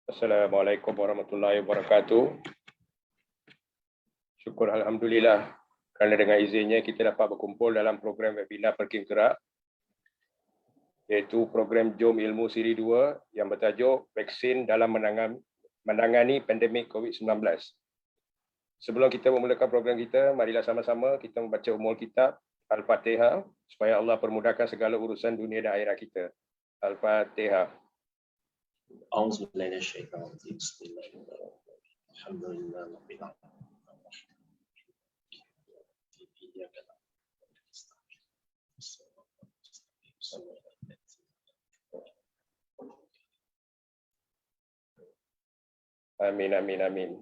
Assalamualaikum warahmatullahi wabarakatuh. Syukur Alhamdulillah kerana dengan izinnya kita dapat berkumpul dalam program webinar Perkim Kerak, iaitu program Jom Ilmu Siri 2 yang bertajuk Vaksin dalam menangani pandemik COVID-19. Sebelum kita memulakan program kita, marilah sama-sama kita membaca umul kitab Al-Fatihah supaya Allah permudahkan segala urusan dunia dan akhirat kita. Al-Fatihah. A'udzubillahi minasyaitonir rajim. Bismillahirrahmanirrahim. Alhamdulillahirabbil alamin. Amin, amin, amin.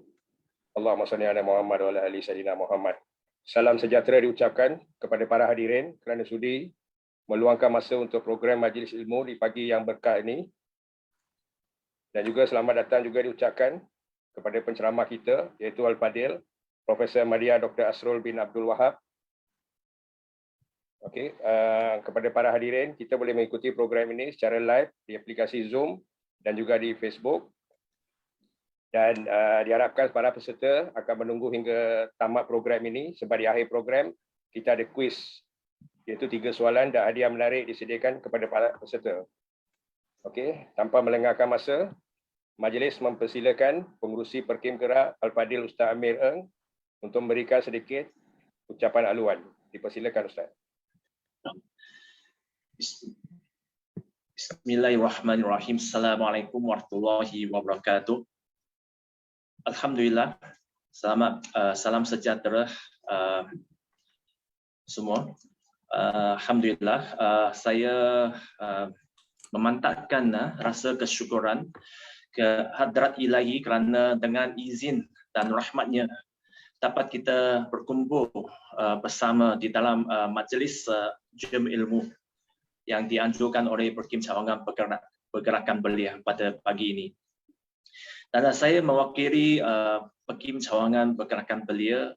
Allahumma salli ala Muhammad wa ala ali sayyidina Muhammad. Salam sejahtera diucapkan kepada para hadirin kerana sudi meluangkan masa untuk program Majlis Ilmu di pagi yang berkah ini. Dan juga selamat datang juga diucapkan kepada penceramah kita, iaitu Al-Fadil, Profesor Madya Dr. Asrul bin Abdul Wahab. Okey, kepada para hadirin, kita boleh mengikuti program ini secara live di aplikasi Zoom dan juga di Facebook. Dan diharapkan para peserta akan menunggu hingga tamat program ini, sebab di akhir program kita ada kuis, iaitu 3 soalan dan hadiah menarik disediakan kepada para peserta. Okey, tanpa melengahkan masa, majlis mempersilakan pengerusi Perkim Kerak Al-Fadil Ustaz Amir Eng untuk memberikan sedikit ucapan aluan. Dipersilakan Ustaz. Bismillahirrahmanirrahim. Assalamualaikum warahmatullahi wabarakatuh. Alhamdulillah. Salam sejahtera semua. Alhamdulillah, saya memantapkan rasa kesyukuran ke hadrat ilahi kerana dengan izin dan rahmatnya dapat kita berkumpul bersama di dalam majlis Jom Ilmu yang dianjurkan oleh Perkim Cawangan Pergerakan Belia pada pagi ini. Dan saya mewakili Perkim Cawangan Pergerakan Belia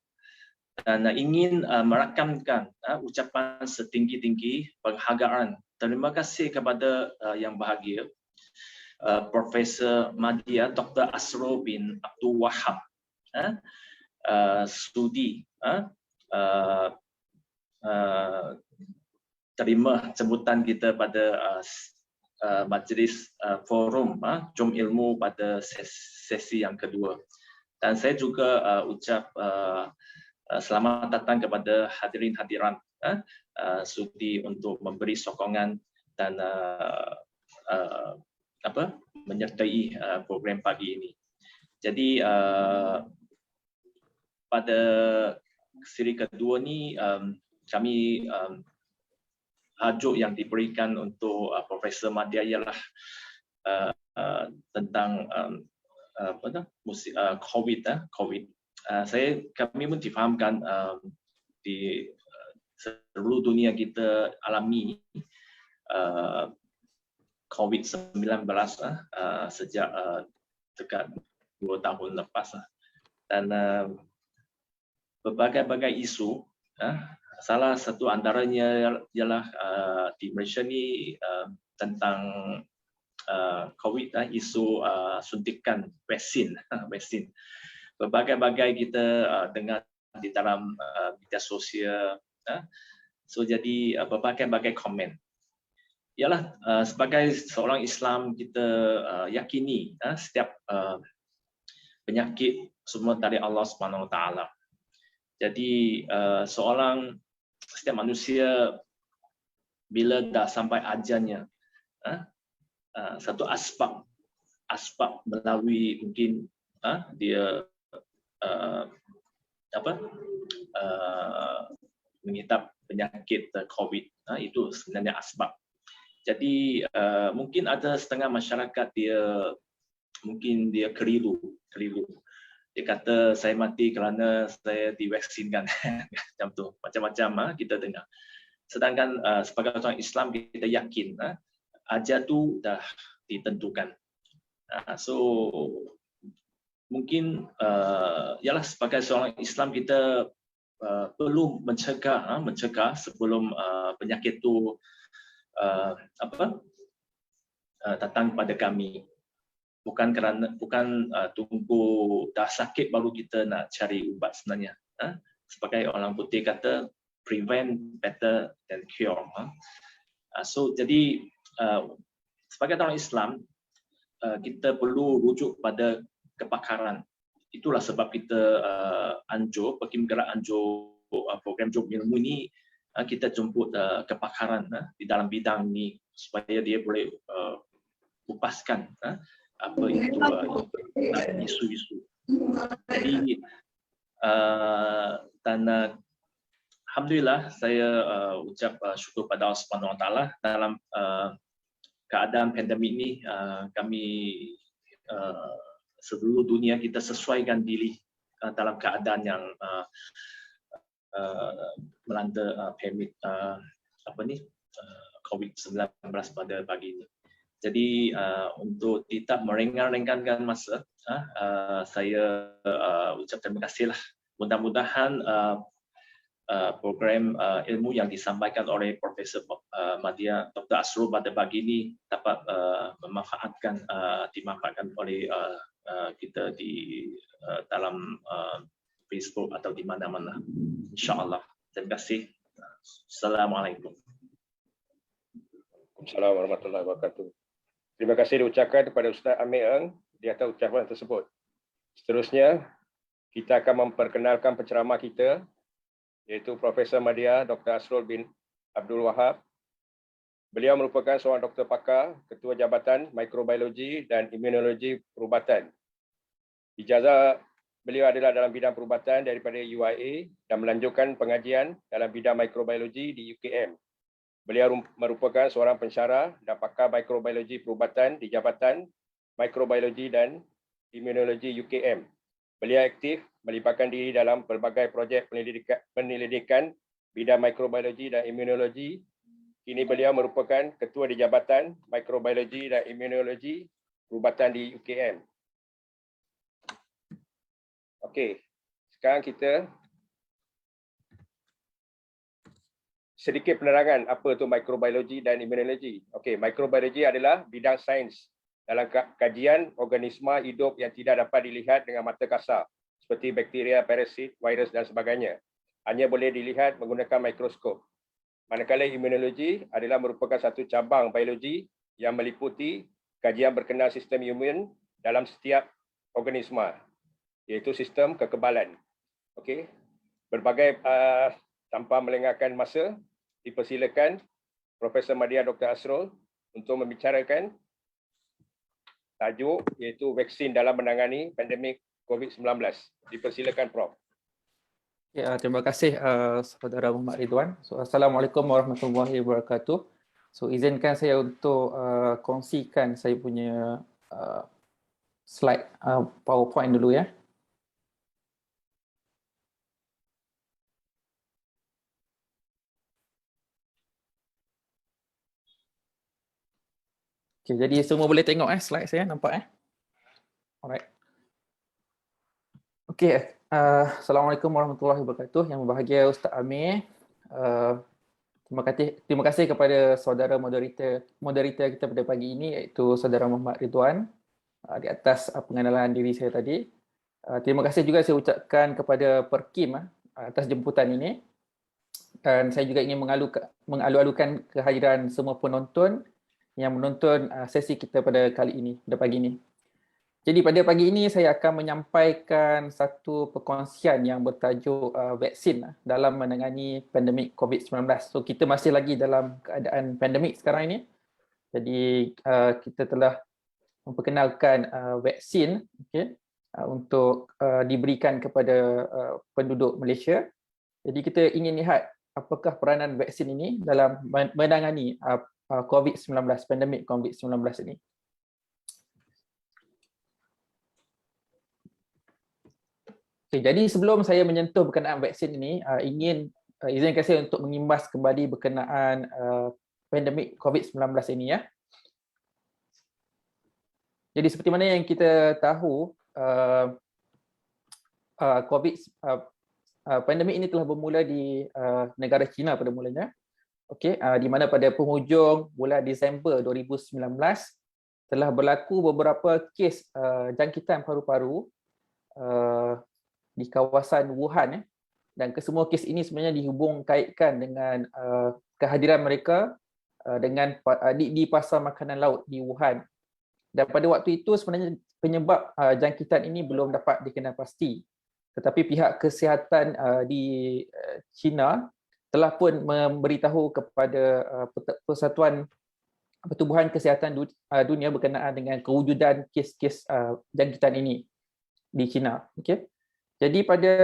dan ingin merakamkan ucapan setinggi-tinggi penghargaan. Terima kasih kepada yang bahagia Profesor Madya Dr. Asrul bin Abdul Wahab sudi terima jemputan kita pada majlis forum Jom Ilmu pada sesi yang kedua. Dan saya juga ucap selamat datang kepada hadirin-hadiran sudi untuk memberi sokongan dan menyertai program pagi ini. Jadi pada siri kedua ni kami hajuk yang diberikan untuk Profesor Madya ialah tentang COVID. Kami pun difahamkan di seluruh dunia kita alami COVID-19 sejak dekat 2 tahun lepas. Dan berbagai-bagai isu, salah satu antaranya ialah di Malaysia ni tentang COVID, isu suntikan vaksin. Berbagai-bagai kita dengar di dalam media sosial. So jadi berbagai-bagai komen. Ialah sebagai seorang Islam kita yakini setiap penyakit semua dari Allah Subhanahu Wa Taala. Jadi setiap manusia bila dah sampai ajalnya, satu asbab melalui mungkin dia mengidap penyakit COVID, itu sebenarnya asbab. Jadi mungkin ada setengah masyarakat dia keliru. Dia kata saya mati kerana saya divaksinkan. Macam tu, macam-macam kita dengar. Sedangkan sebagai orang Islam kita yakin ajal tu dah ditentukan. So mungkin ialah sebagai seorang Islam kita perlu mencegah sebelum penyakit tu datang kepada kami. bukan tunggu dah sakit baru kita nak cari ubat sebenarnya. Sebagai orang putih kata, prevent better than cure. So jadi sebagai orang Islam, kita perlu rujuk pada kepakaran. Itulah sebab kita bergerak anjur program Jom Ilmu ini, kita jemput kepakaran di dalam bidang ini supaya dia boleh kupaskan apa itu isu-isu. Jadi dan alhamdulillah saya ucap syukur pada Allah Subhanahu Wa Taala dalam keadaan pandemik ini kami seluruh dunia kita sesuaikan diri dalam keadaan yang melanda pandemik COVID-19 pada pagi ini. Jadi untuk tidak meringankan masa, saya ucap terima kasihlah. Mudah-mudahan program ilmu yang disampaikan oleh Profesor Madya Dr. Asrul pada pagi ini dapat dimanfaatkan oleh kita di dalam Facebook atau di mana-mana. InsyaAllah. Terima kasih. Assalamualaikum. Assalamualaikum warahmatullahi wabarakatuh. Terima kasih diucapkan kepada Ustaz Amir Eng di atas ucapan tersebut. Seterusnya, kita akan memperkenalkan penceramah kita, iaitu Profesor Madya Dr. Asrul bin Abdul Wahab. Beliau merupakan seorang doktor pakar, Ketua Jabatan Mikrobiologi dan Imunologi Perubatan. Ijazah beliau adalah dalam bidang perubatan daripada UIA dan melanjutkan pengajian dalam bidang mikrobiologi di UKM. Beliau merupakan seorang pensyarah dan pakar mikrobiologi perubatan di Jabatan Mikrobiologi dan Imunologi UKM. Beliau aktif melibatkan diri dalam pelbagai projek penyelidikan bidang mikrobiologi dan imunologi. Kini beliau merupakan ketua di Jabatan Mikrobiologi dan Imunologi Perubatan di UKM. Okey, sekarang kita sedikit penerangan apa itu mikrobiologi dan imunologi. Okey, mikrobiologi adalah bidang sains dalam kajian organisma hidup yang tidak dapat dilihat dengan mata kasar seperti bakteria, parasit, virus dan sebagainya. Hanya boleh dilihat menggunakan mikroskop. Manakala imunologi adalah merupakan satu cabang biologi yang meliputi kajian berkenaan sistem imun dalam setiap organisma, iaitu sistem kekebalan. Okey. Berbagai tanpa melengahkan masa, dipersilakan Profesor Madya Dr. Asrul untuk membicarakan tajuk iaitu vaksin dalam menangani pandemik COVID-19. Dipersilakan Prof. Ya, terima kasih Saudara Muhammad Ridwan. Assalamualaikum warahmatullahi wabarakatuh. Izinkan saya untuk kongsikan saya punya slide PowerPoint dulu ya. Okay, jadi semua boleh tengok slide saya, nampak Alright. Okey, Assalamualaikum warahmatullahi wabarakatuh. Yang berbahagia Ustaz Amir. Terima kasih kepada saudara moderator kita pada pagi ini, iaitu Saudara Muhammad Ridwan, di atas pengenalan diri saya tadi. Terima kasih juga saya ucapkan kepada Perkim atas jemputan ini. Dan saya juga ingin mengalu-alukan kehadiran semua penonton yang menonton sesi kita pada kali ini, pada pagi ini. Jadi pada pagi ini saya akan menyampaikan satu perkongsian yang bertajuk vaksin dalam menangani pandemik COVID-19. So kita masih lagi dalam keadaan pandemik sekarang ini. Jadi kita telah memperkenalkan vaksin untuk diberikan kepada penduduk Malaysia. Jadi kita ingin lihat apakah peranan vaksin ini dalam menangani COVID-19, pandemik COVID-19 ini. Okay, jadi sebelum saya menyentuh berkenaan vaksin ini, izinkan saya untuk mengimbas kembali berkenaan pandemik COVID-19 ini ya. Jadi seperti mana yang kita tahu, pandemik ini telah bermula di negara China pada mulanya. Okey, di mana pada penghujung bulan Disember 2019, telah berlaku beberapa kes jangkitan paru-paru di kawasan Wuhan, dan kesemua kes ini sebenarnya dihubung kaitkan dengan kehadiran mereka di pasar makanan laut di Wuhan. Dan pada waktu itu sebenarnya penyebab jangkitan ini belum dapat dikenal pasti. Tetapi pihak kesihatan di China telah pun memberitahu kepada Persatuan Pertubuhan Kesihatan Dunia berkenaan dengan kewujudan kes-kes jangkitan ini di China. Okay. Jadi pada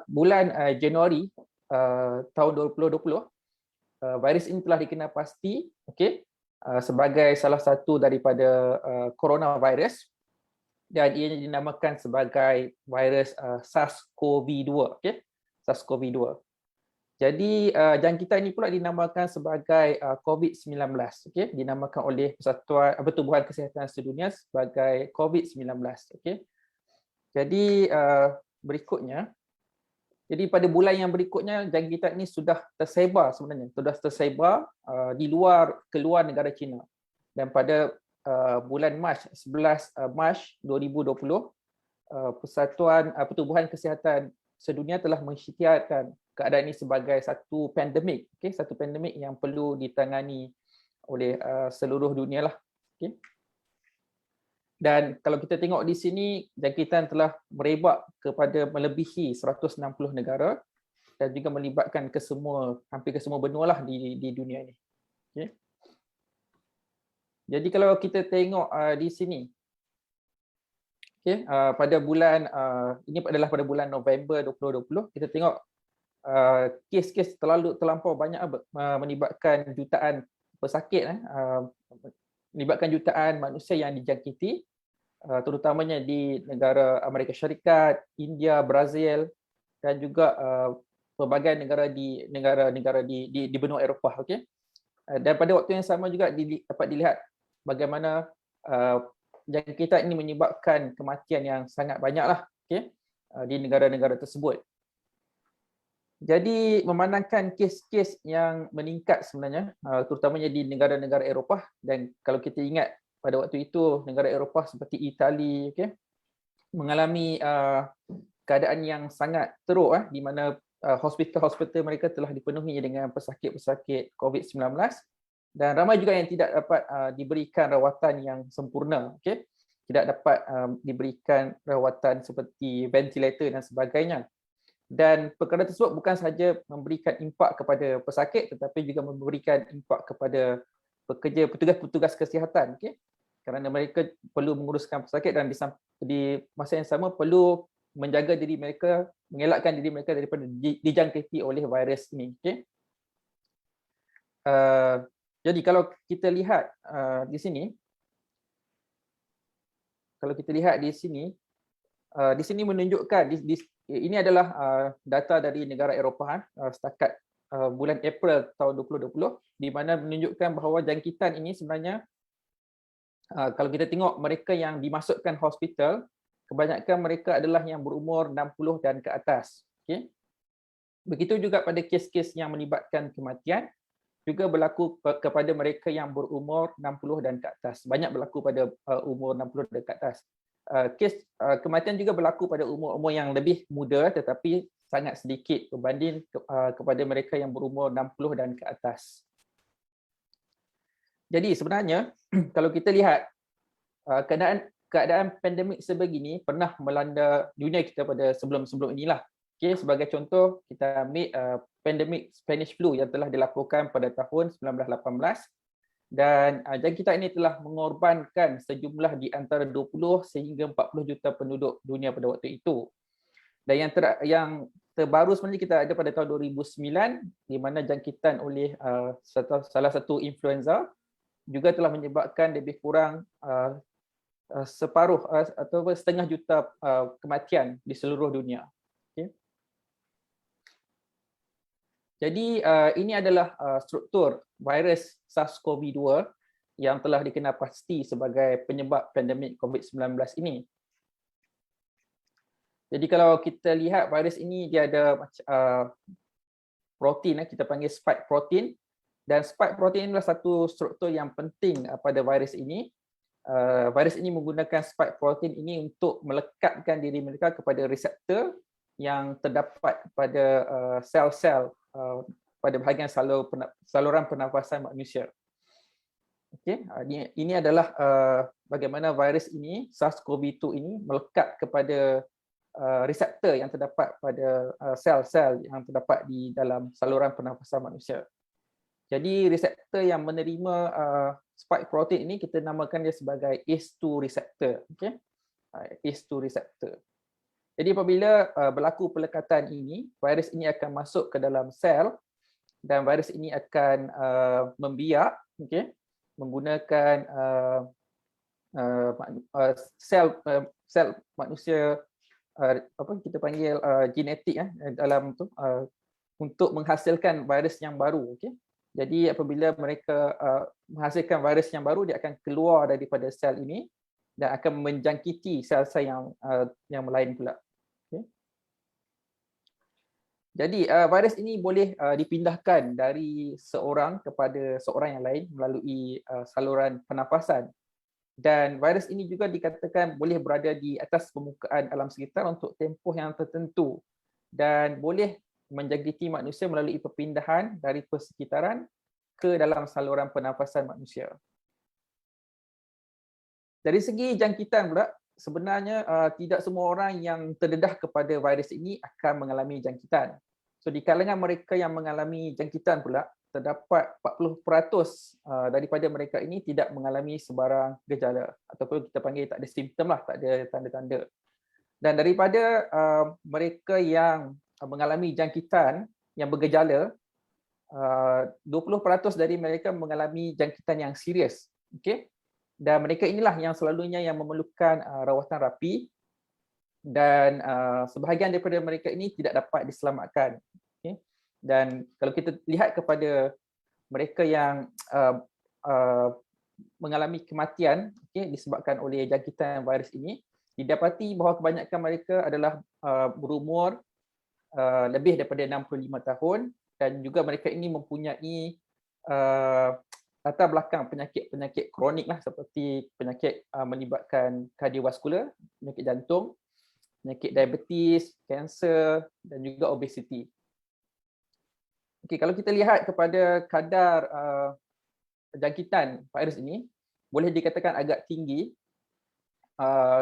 bulan Januari tahun 2020, virus ini telah dikenal pasti, sebagai salah satu daripada coronavirus, dan ia dinamakan sebagai virus SARS-CoV-2. SARS-CoV-2. Jadi jangkitan ini pula dinamakan sebagai COVID-19, dinamakan oleh Persatuan Pertubuhan Kesihatan Sedunia sebagai COVID-19. Jadi berikutnya, jadi pada bulan yang berikutnya jangkitan ini sudah tersebar sebenarnya, ke luar negara China. Dan pada bulan Mac 11 Mac 2020, Persatuan Pertubuhan Kesihatan Sedunia telah mengisytiharkan keadaan ini sebagai satu pandemik, satu pandemik yang perlu ditangani oleh seluruh dunia lah. Dan kalau kita tengok di sini, jangkitan telah merebak kepada melebihi 160 negara dan juga melibatkan hampir ke semua benua lah di dunia ini. Jadi kalau kita tengok di sini, pada bulan ini adalah pada bulan November 2020, kita tengok kes-kes terlampau banyak melibatkan jutaan pesakit, melibatkan jutaan manusia yang dijangkiti, terutamanya di negara Amerika Syarikat, India, Brazil, dan juga pelbagai negara di benua Eropah. Dan pada waktu yang sama juga dapat dilihat bagaimana jangkitan ini menyebabkan kematian yang sangat banyaklah di negara-negara tersebut. Jadi memandangkan kes-kes yang meningkat sebenarnya, terutamanya di negara-negara Eropah, dan kalau kita ingat pada waktu itu negara Eropah seperti Itali mengalami keadaan yang sangat teruk, di mana hospital-hospital mereka telah dipenuhi dengan pesakit-pesakit COVID-19, dan ramai juga yang tidak dapat diberikan rawatan yang sempurna, tidak dapat diberikan rawatan seperti ventilator dan sebagainya. Dan perkara tersebut bukan sahaja memberikan impak kepada pesakit, tetapi juga memberikan impak kepada petugas-petugas kesihatan, kerana mereka perlu menguruskan pesakit dan di masa yang sama perlu menjaga diri mereka, mengelakkan diri mereka daripada dijangkiti oleh virus ini. Jadi kalau kita lihat di sini, di sini menunjukkan ini adalah data dari negara Eropah setakat bulan April tahun 2020, di mana menunjukkan bahawa jangkitan ini sebenarnya, kalau kita tengok mereka yang dimasukkan hospital, kebanyakan mereka adalah yang berumur 60 dan ke atas. Begitu juga pada kes-kes yang melibatkan kematian, juga berlaku kepada mereka yang berumur 60 dan ke atas. Banyak berlaku pada umur 60 dan ke atas. Kes kematian juga berlaku pada umur-umur yang lebih muda, tetapi sangat sedikit berbanding kepada mereka yang berumur 60 dan ke atas. Jadi sebenarnya kalau kita lihat keadaan pandemik sebegini pernah melanda dunia kita pada sebelum-sebelum inilah. Sebagai contoh, kita ambil pandemik Spanish flu yang telah dilaporkan pada tahun 1918, dan jangkitan ini telah mengorbankan sejumlah di antara 20 sehingga 40 juta penduduk dunia pada waktu itu. Dan yang terbaru sebenarnya kita ada pada tahun 2009, di mana jangkitan oleh salah satu influenza juga telah menyebabkan lebih kurang separuh atau setengah juta kematian di seluruh dunia. Jadi ini adalah struktur virus SARS-CoV-2 yang telah dikenal pasti sebagai penyebab pandemik COVID-19 ini. Jadi kalau kita lihat virus ini, dia ada protein, kita panggil spike protein, dan spike protein adalah satu struktur yang penting pada virus ini. virus ini menggunakan spike protein ini untuk melekatkan diri mereka kepada reseptor yang terdapat pada sel-sel pada bahagian saluran pernafasan manusia. Okey, ini adalah bagaimana virus ini, SARS-CoV-2 ini melekat kepada reseptor yang terdapat pada sel-sel yang terdapat di dalam saluran pernafasan manusia. Jadi reseptor yang menerima spike protein ini kita namakan dia sebagai ACE2 receptor. Okey, ACE2 receptor. Jadi apabila berlaku pelekatan ini, virus ini akan masuk ke dalam sel dan virus ini akan membiak, okey, menggunakan sel manusia, apa kita panggil genetik dalam tu untuk menghasilkan virus yang baru. Okey, jadi apabila mereka menghasilkan virus yang baru, dia akan keluar daripada sel ini dan akan menjangkiti sel-sel yang lain pula. Okay. Jadi virus ini boleh dipindahkan dari seorang kepada seorang yang lain melalui saluran pernafasan. Dan virus ini juga dikatakan boleh berada di atas permukaan alam sekitar untuk tempoh yang tertentu dan boleh menjangkiti manusia melalui perpindahan dari persekitaran ke dalam saluran pernafasan manusia. Dari segi jangkitan pula, sebenarnya tidak semua orang yang terdedah kepada virus ini akan mengalami jangkitan. So di kalangan mereka yang mengalami jangkitan pula, terdapat 40% daripada mereka ini tidak mengalami sebarang gejala ataupun kita panggil tak ada simptom lah, tak ada tanda-tanda. Dan daripada mereka yang mengalami jangkitan yang bergejala, 20% dari mereka mengalami jangkitan yang serius. Okey. Dan mereka inilah yang selalunya yang memerlukan rawatan rapi dan sebahagian daripada mereka ini tidak dapat diselamatkan. Okay. Dan kalau kita lihat kepada mereka yang mengalami kematian disebabkan oleh jangkitan virus ini, didapati bahawa kebanyakan mereka adalah berumur lebih daripada 65 tahun dan juga mereka ini mempunyai latar belakang penyakit-penyakit kronik lah, seperti penyakit melibatkan kardiovaskular, penyakit jantung, penyakit diabetes, kanser dan juga obesiti. Okey, kalau kita lihat kepada kadar jangkitan virus ini, boleh dikatakan agak tinggi.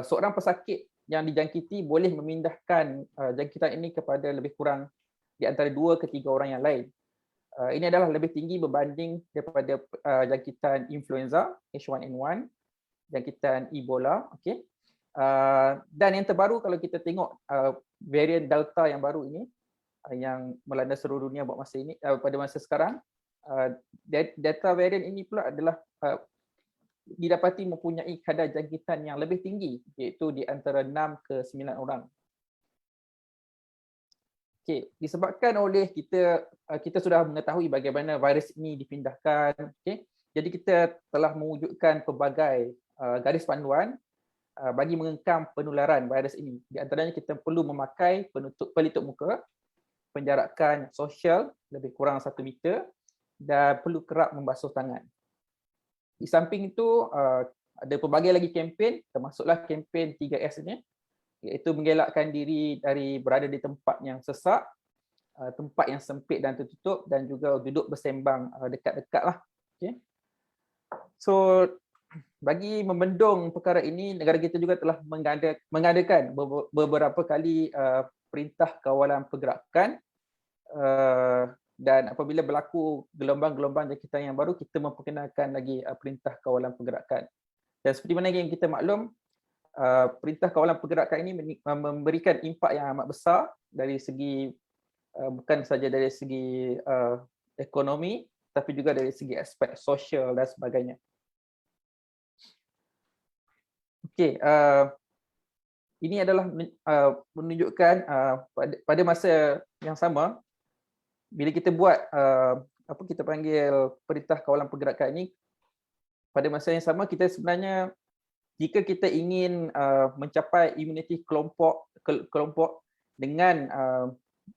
Seorang pesakit yang dijangkiti boleh memindahkan jangkitan ini kepada lebih kurang di antara 2 ke 3 orang yang lain. Ini adalah lebih tinggi berbanding daripada jangkitan influenza H1N1, jangkitan Ebola, okey. Dan yang terbaru kalau kita tengok varian Delta yang baru ini yang melanda seluruh dunia pada masa sekarang, Delta varian ini pula adalah didapati mempunyai kadar jangkitan yang lebih tinggi, iaitu di antara 6 ke 9 orang. Okey, disebabkan oleh kita sudah mengetahui bagaimana virus ini dipindahkan, okey. Jadi kita telah mewujudkan pelbagai garis panduan bagi mengekang penularan virus ini. Di antaranya kita perlu memakai pelitup muka, penjarakan sosial lebih kurang 1 meter dan perlu kerap membasuh tangan. Di samping itu ada pelbagai lagi kempen, termasuklah kempen 3S ini, iaitu mengelakkan diri dari berada di tempat yang sesak, tempat yang sempit dan tertutup dan juga duduk bersembang dekat-dekat lah. Okay. So bagi membendung perkara ini, negara kita juga telah mengadakan beberapa kali perintah kawalan pergerakan dan apabila berlaku gelombang-gelombang jangkitan yang baru, kita memperkenalkan lagi perintah kawalan pergerakan. Dan seperti mana yang kita maklum, perintah kawalan pergerakan ini memberikan impak yang amat besar dari segi bukan saja dari segi ekonomi, tapi juga dari segi aspek sosial dan sebagainya. Okey, ini adalah menunjukkan pada masa yang sama, bila kita buat apa kita panggil perintah kawalan pergerakan ini, pada masa yang sama kita sebenarnya jika kita ingin mencapai imuniti kelompok dengan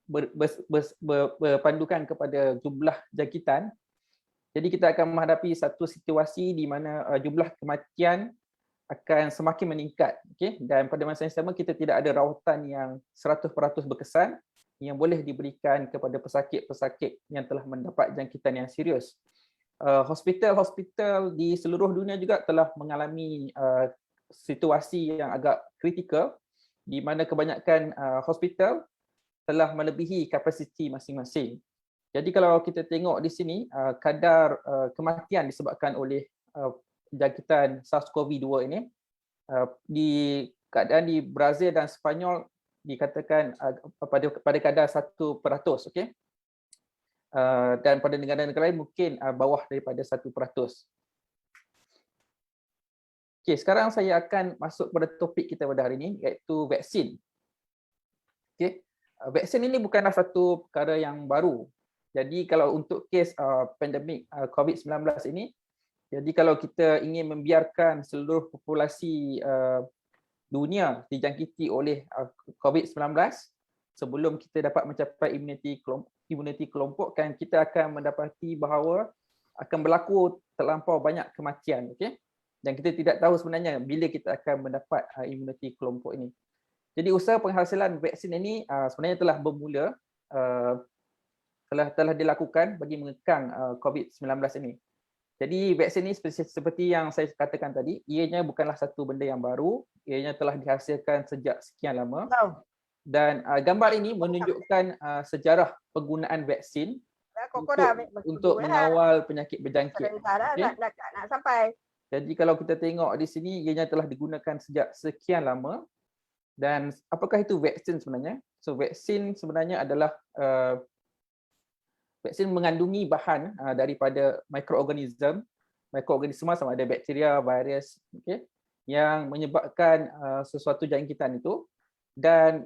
berpandukan kepada jumlah jangkitan, jadi kita akan menghadapi satu situasi di mana jumlah kematian akan semakin meningkat. Okay? Dan pada masa yang sama kita tidak ada rawatan yang 100% berkesan yang boleh diberikan kepada pesakit-pesakit yang telah mendapat jangkitan yang serius. Hospital-hospital di seluruh dunia juga telah mengalami situasi yang agak kritikal di mana kebanyakan hospital telah melebihi kapasiti masing-masing. Jadi kalau kita tengok di sini kadar kematian disebabkan oleh jangkitan SARS-CoV-2 ini di keadaan di Brazil dan Sepanyol dikatakan pada kadar 1%, okey. Dan pada negara-negara lain mungkin bawah daripada 1%. Okey, sekarang saya akan masuk pada topik kita pada hari ini iaitu vaksin. Okey. Vaksin ini bukanlah satu perkara yang baru. Jadi kalau untuk kes pandemik COVID-19 ini, jadi kalau kita ingin membiarkan seluruh populasi dunia dijangkiti oleh COVID-19 sebelum kita dapat mencapai imuniti kelompok, kan kita akan mendapati bahawa akan berlaku terlampau banyak kematian, okey. Dan kita tidak tahu sebenarnya bila kita akan mendapat imuniti kelompok ini. Jadi usaha penghasilan vaksin ini sebenarnya telah bermula, telah dilakukan bagi mengekang COVID-19 ini. Jadi vaksin ini seperti yang saya katakan tadi, ianya bukanlah satu benda yang baru, ianya telah dihasilkan sejak sekian lama. Dan gambar ini menunjukkan sejarah penggunaan vaksin untuk mengawal penyakit berjangkit. Okay? Nak sampai. Jadi kalau kita tengok di sini, ianya telah digunakan sejak sekian lama. Dan apakah itu vaksin sebenarnya? So vaksin sebenarnya adalah vaksin mengandungi bahan daripada mikroorganisme sama ada bakteria, virus, okay, yang menyebabkan sesuatu jangkitan itu, dan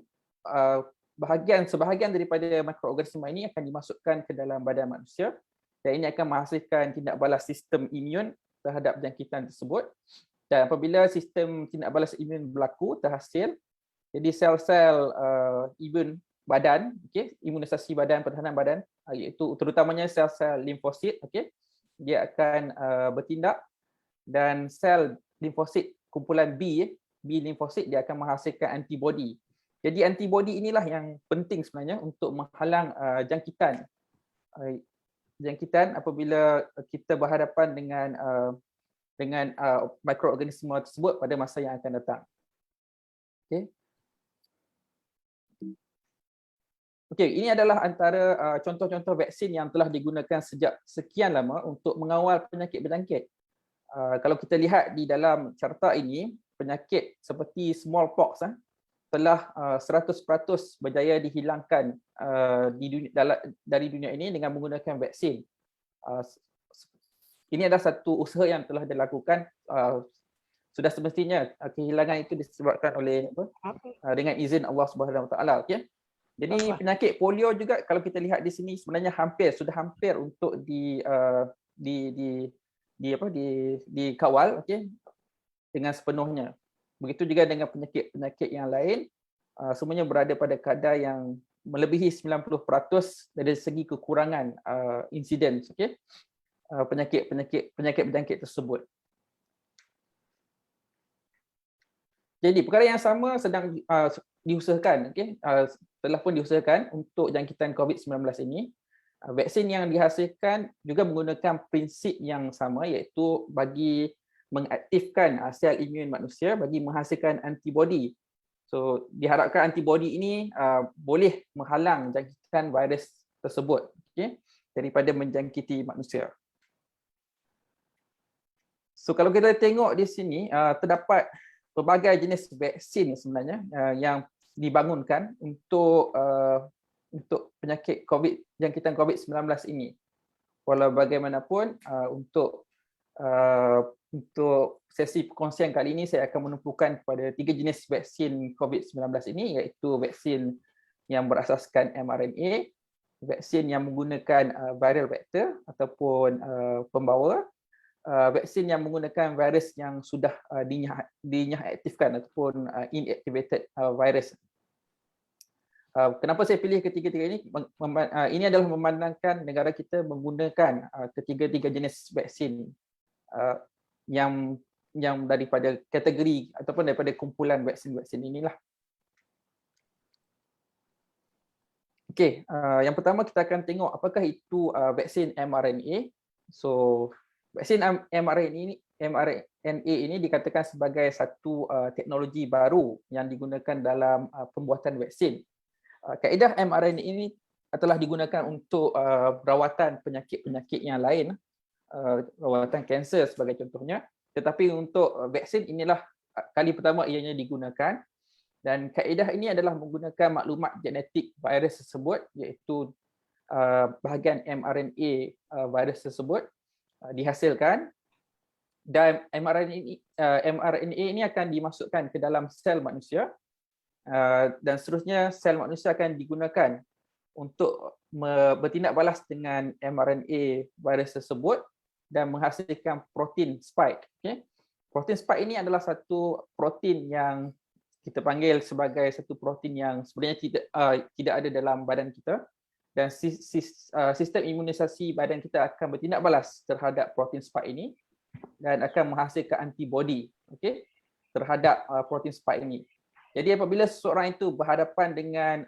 sebahagian daripada mikroorganisme ini akan dimasukkan ke dalam badan manusia dan ini akan menghasilkan tindak balas sistem imun terhadap jangkitan tersebut. Dan apabila sistem tindak balas imun berlaku terhasil, jadi sel-sel imun badan, okey, imunisasi badan, pertahanan badan, iaitu terutamanya sel-sel limfosit, okey, dia akan bertindak, dan sel limfosit kumpulan B limfosit dia akan menghasilkan antibodi. Jadi antibodi inilah yang penting sebenarnya untuk menghalang jangkitan apabila kita berhadapan dengan mikroorganisme tersebut pada masa yang akan datang. Okey. Okey, ini adalah antara contoh-contoh vaksin yang telah digunakan sejak sekian lama untuk mengawal penyakit berjangkit. Kalau kita lihat di dalam carta ini, penyakit seperti smallpox telah 100% berjaya dihilangkan dari dunia ini dengan menggunakan vaksin. Ini adalah satu usaha yang telah dilakukan. Sudah semestinya kehilangan itu disebabkan oleh dengan izin Allah Subhanahu Wa Taala, okey. Jadi penyakit polio juga kalau kita lihat di sini sebenarnya sudah hampir untuk dikawal, okey, dengan sepenuhnya. Begitu juga dengan penyakit yang lain, semuanya berada pada kadar yang melebihi 90% dari segi kekurangan insiden, okey, penyakit berjangkit tersebut. Jadi perkara yang sama sedang diusahakan, okey, telah pun diusahakan untuk jangkitan COVID-19 ini. Vaksin yang dihasilkan juga menggunakan prinsip yang sama, iaitu bagi mengaktifkan sel imun manusia bagi menghasilkan antibodi. So diharapkan antibodi ini boleh menghalang jangkitan virus tersebut, okey, daripada menjangkiti manusia. So kalau kita tengok di sini terdapat pelbagai jenis vaksin sebenarnya yang dibangunkan untuk penyakit jangkitan COVID-19 ini. Walau bagaimanapun untuk sesi perkongsian kali ini saya akan menumpukan kepada 3 jenis vaksin COVID-19 ini, iaitu vaksin yang berasaskan mRNA, vaksin yang menggunakan viral vector ataupun pembawa, vaksin yang menggunakan virus yang sudah diaktifkan ataupun inactivated virus. Kenapa saya pilih ketiga-tiga ini? Ini adalah memandangkan negara kita menggunakan ketiga-tiga jenis vaksin yang yang daripada kategori ataupun daripada kumpulan vaksin-vaksin inilah. Okey, yang pertama kita akan tengok apakah itu vaksin mRNA. So, vaksin mRNA ini dikatakan sebagai satu teknologi baru yang digunakan dalam pembuatan vaksin. Kaedah mRNA ini telah digunakan untuk rawatan penyakit-penyakit yang lain, rawatan kanser sebagai contohnya. Tetapi untuk vaksin inilah kali pertama ianya digunakan. Dan kaedah ini adalah menggunakan maklumat genetik virus tersebut, iaitu bahagian mRNA virus tersebut dihasilkan, dan mRNA ini akan dimasukkan ke dalam sel manusia, dan seterusnya sel manusia akan digunakan untuk bertindak balas dengan mRNA virus tersebut dan menghasilkan protein spike. Okay? Protein spike ini adalah satu protein yang kita panggil sebagai satu protein yang sebenarnya tidak ada dalam badan kita, dan sistem imunisasi badan kita akan bertindak balas terhadap protein spike ini dan akan menghasilkan antibody, okay, terhadap protein spike ini. Jadi apabila seseorang itu berhadapan dengan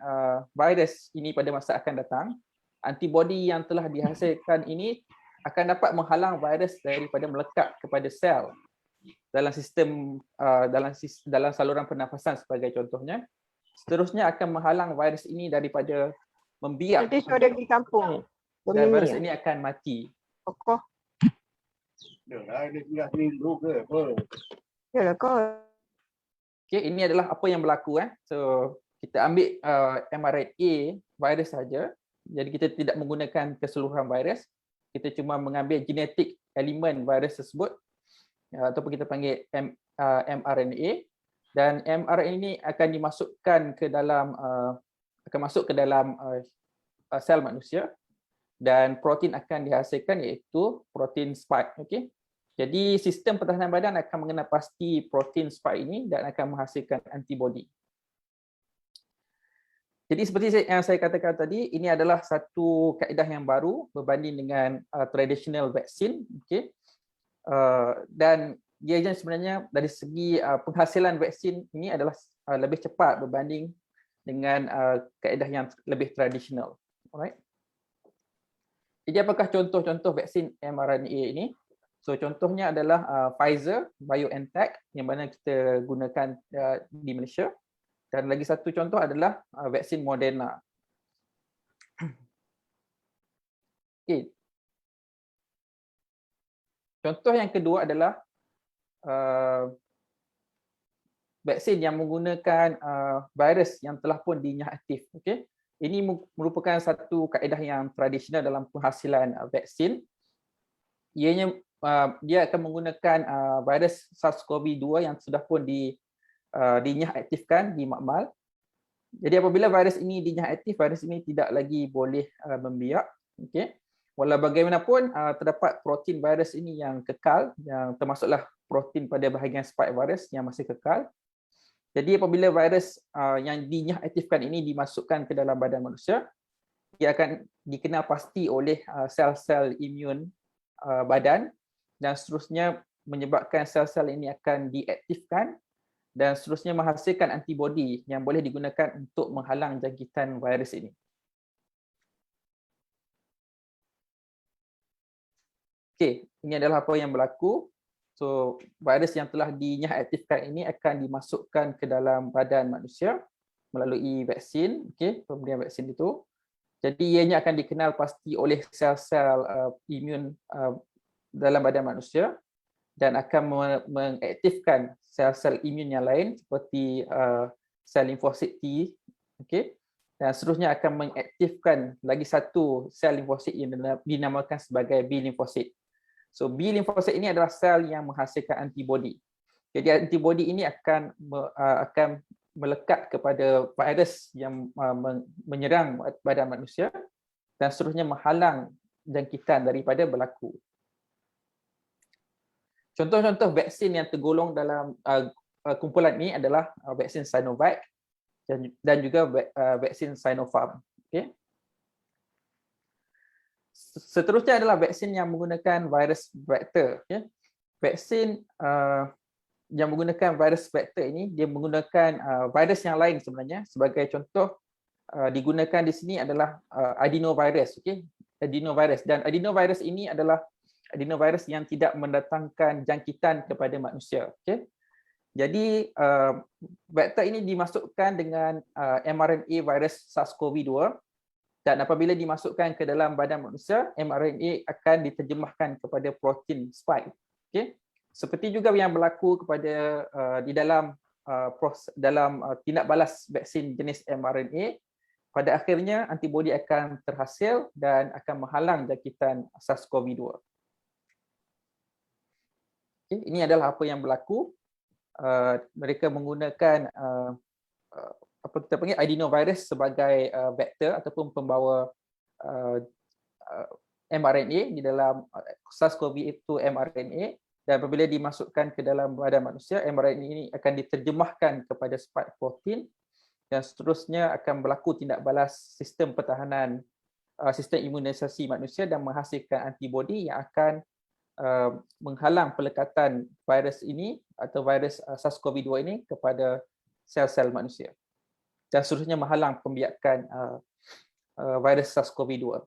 virus ini pada masa akan datang, antibody yang telah dihasilkan ini akan dapat menghalang virus daripada melekat kepada sel dalam sistem dalam saluran pernafasan sebagai contohnya. Seterusnya akan menghalang virus ini daripada membiak. Nanti suara di kampung. Dan virus ini akan mati. Kokoh. Dah, dia tinggal seminggu ke apa? Yalah kau. Okay, ini adalah apa yang berlaku. So kita ambil mRNA virus saja. Jadi kita tidak menggunakan keseluruhan virus. Kita cuma mengambil genetik elemen virus tersebut, ataupun kita panggil mRNA, dan mRNA ini akan dimasukkan ke dalam sel manusia, dan protein akan dihasilkan iaitu protein spike. Okay? Jadi sistem pertahanan badan akan mengenal pasti protein spike ini dan akan menghasilkan antibody. Jadi seperti yang saya katakan tadi, ini adalah satu kaedah yang baru berbanding dengan traditional vaksin. Okay? Dan dia sebenarnya dari segi penghasilan vaksin ini adalah lebih cepat berbanding dengan kaedah yang lebih tradisional. Alright. Jadi apakah contoh-contoh vaksin mRNA ini? So contohnya adalah Pfizer, BioNTech yang mana kita gunakan di Malaysia, dan lagi satu contoh adalah vaksin Moderna. Okay. Contoh yang kedua adalah vaksin yang menggunakan virus yang telah pun dinyah aktif. Okay? Ini merupakan satu kaedah yang tradisional dalam penghasilan vaksin. Ianya dia akan menggunakan virus SARS-CoV-2 yang sudah pun dinyah aktifkan di makmal. Jadi apabila virus ini dinyah aktif, virus ini tidak lagi boleh membiak. Okay? Walau bagaimanapun terdapat protein virus ini yang kekal, yang termasuklah protein pada bahagian spike virus yang masih kekal. Jadi apabila virus yang dinyah aktifkan ini dimasukkan ke dalam badan manusia, ia akan dikenal pasti oleh sel-sel imun badan, dan seterusnya menyebabkan sel-sel ini akan diaktifkan dan seterusnya menghasilkan antibody yang boleh digunakan untuk menghalang jangkitan virus ini. Okey, ini adalah apa yang berlaku. So, virus yang telah dinyah aktifkan ini akan dimasukkan ke dalam badan manusia melalui vaksin, okey, pemberian vaksin itu. Jadi ianya akan dikenal pasti oleh sel-sel imun dalam badan manusia dan akan mengaktifkan sel-sel imun yang lain seperti sel limfosit T, okey. Dan seterusnya akan mengaktifkan lagi satu sel limfosit yang dinamakan sebagai B limfosit. So B limfosit ini adalah sel yang menghasilkan antibody. Jadi antibody ini akan melekat kepada virus yang menyerang badan manusia dan seterusnya menghalang jangkitan daripada berlaku. Contoh-contoh vaksin yang tergolong dalam kumpulan ini adalah vaksin Sinovac dan juga vaksin Sinopharm. Okay. Seterusnya adalah vaksin yang menggunakan virus vektor. Okay. vaksin yang menggunakan virus vektor ini, dia menggunakan virus yang lain sebenarnya. Sebagai contoh, digunakan di sini adalah adenovirus, okey, adenovirus, dan adenovirus ini adalah adenovirus yang tidak mendatangkan jangkitan kepada manusia, okey. Jadi vektor ini dimasukkan dengan mRNA virus SARS-CoV-2, dan apabila dimasukkan ke dalam badan manusia, mRNA akan diterjemahkan kepada protein spike, okey. Seperti juga yang berlaku kepada di dalam tindak balas vaksin jenis mRNA, pada akhirnya antibodi akan terhasil dan akan menghalang jangkitan SARS-CoV-2. Okay, ini adalah apa yang berlaku. Mereka menggunakan apa kita panggil adenovirus sebagai vektor ataupun pembawa mRNA di dalam SARS-CoV itu mRNA, dan apabila dimasukkan ke dalam badan manusia, mRNA ini akan diterjemahkan kepada spike protein dan seterusnya akan berlaku tindak balas sistem pertahanan, sistem imunisasi manusia dan menghasilkan antibodi yang akan menghalang pelekatan virus ini atau virus SARS-CoV-2 ini kepada sel-sel manusia dan seterusnya menghalang pembiakan virus SARS-CoV-2.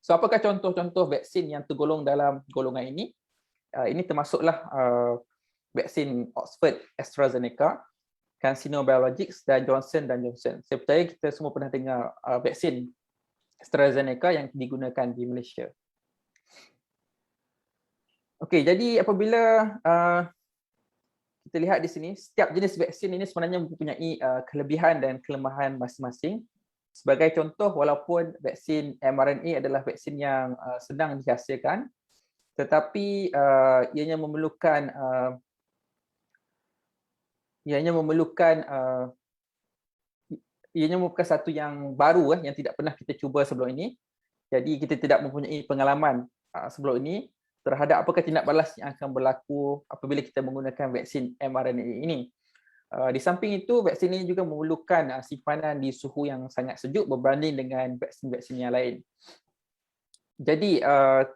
So, apakah contoh-contoh vaksin yang tergolong dalam golongan ini? Ini termasuklah vaksin Oxford AstraZeneca, CanSino Biologics dan Johnson & Johnson. Saya percaya kita semua pernah dengar vaksin AstraZeneca yang digunakan di Malaysia. Okey, jadi apabila kita lihat di sini, setiap jenis vaksin ini sebenarnya mempunyai kelebihan dan kelemahan masing-masing. Sebagai contoh, walaupun vaksin mRNA adalah vaksin yang sedang dihasilkan, tetapi ianya memerlukan satu yang baru yang tidak pernah kita cuba sebelum ini. Jadi kita tidak mempunyai pengalaman sebelum ini terhadap apakah tindak balas yang akan berlaku apabila kita menggunakan vaksin mRNA ini. Di samping itu, vaksin ini juga memerlukan simpanan di suhu yang sangat sejuk berbanding dengan vaksin-vaksin yang lain. Jadi,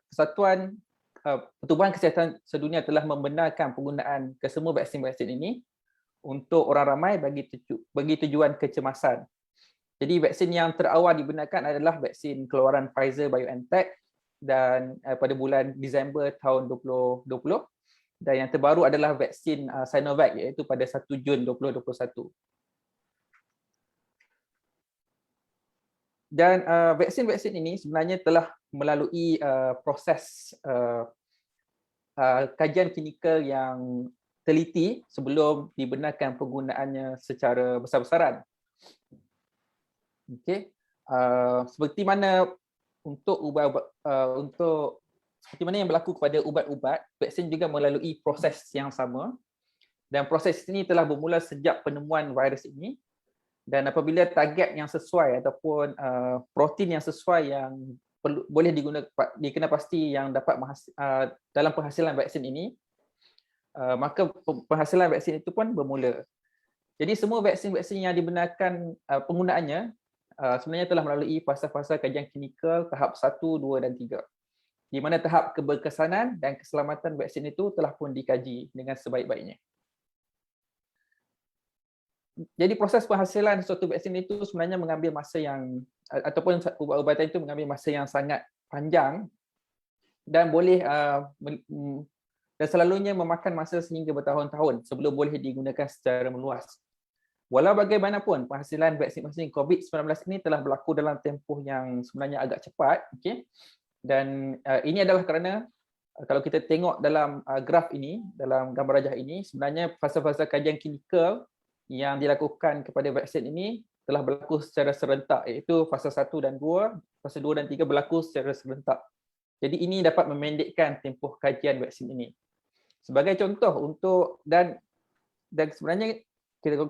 Persatuan Pertubuhan Kesihatan Sedunia telah membenarkan penggunaan kesemua vaksin-vaksin ini untuk orang ramai bagi tujuan kecemasan. Jadi, vaksin yang terawal dibenarkan adalah vaksin keluaran Pfizer-BioNTech dan pada bulan Disember tahun 2020. Dan yang terbaru adalah vaksin Sinovac, iaitu pada 1 Jun 2021. Dan vaksin-vaksin ini sebenarnya telah melalui proses kajian klinikal yang teliti sebelum dibenarkan penggunaannya secara besar-besaran. Okey, seperti mana seperti mana yang berlaku kepada ubat-ubat, vaksin juga melalui proses yang sama, dan proses ini telah bermula sejak penemuan virus ini, dan apabila target yang sesuai ataupun protein yang sesuai yang boleh dikenal pasti yang dapat dalam penghasilan vaksin ini, maka penghasilan vaksin itu pun bermula. Jadi semua vaksin-vaksin yang dibenarkan penggunaannya sebenarnya telah melalui fasa-fasa kajian klinikal tahap 1, 2 dan 3. Di mana tahap keberkesanan dan keselamatan vaksin itu telah pun dikaji dengan sebaik-baiknya. Jadi proses penghasilan suatu vaksin itu sebenarnya mengambil masa yang, ataupun ubat-ubatan itu mengambil masa yang sangat panjang dan boleh dan selalunya memakan masa sehingga bertahun-tahun sebelum boleh digunakan secara meluas. Walau bagaimanapun, penghasilan vaksin-vaksin COVID-19 ini telah berlaku dalam tempoh yang sebenarnya agak cepat, okey. Dan ini adalah kerana kalau kita tengok dalam graf ini, dalam gambar rajah ini, sebenarnya fasa-fasa kajian klinikal yang dilakukan kepada vaksin ini telah berlaku secara serentak, iaitu fasa 1 dan 2, fasa 2 dan 3 berlaku secara serentak. Jadi ini dapat memendekkan tempoh kajian vaksin ini. Sebagai contoh dan sebenarnya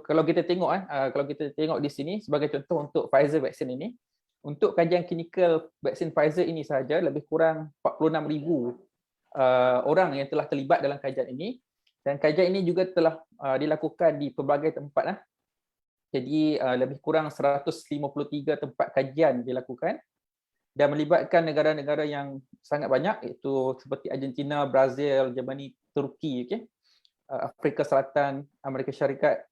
kalau kita tengok di sini sebagai contoh untuk Pfizer vaksin ini, untuk kajian klinikal vaksin Pfizer ini sahaja lebih kurang 46,000 orang yang telah terlibat dalam kajian ini, dan kajian ini juga telah dilakukan di pelbagai tempat Jadi lebih kurang 153 tempat kajian dilakukan dan melibatkan negara-negara yang sangat banyak, iaitu seperti Argentina, Brazil, Germany, Turki, Afrika Selatan, Amerika Syarikat,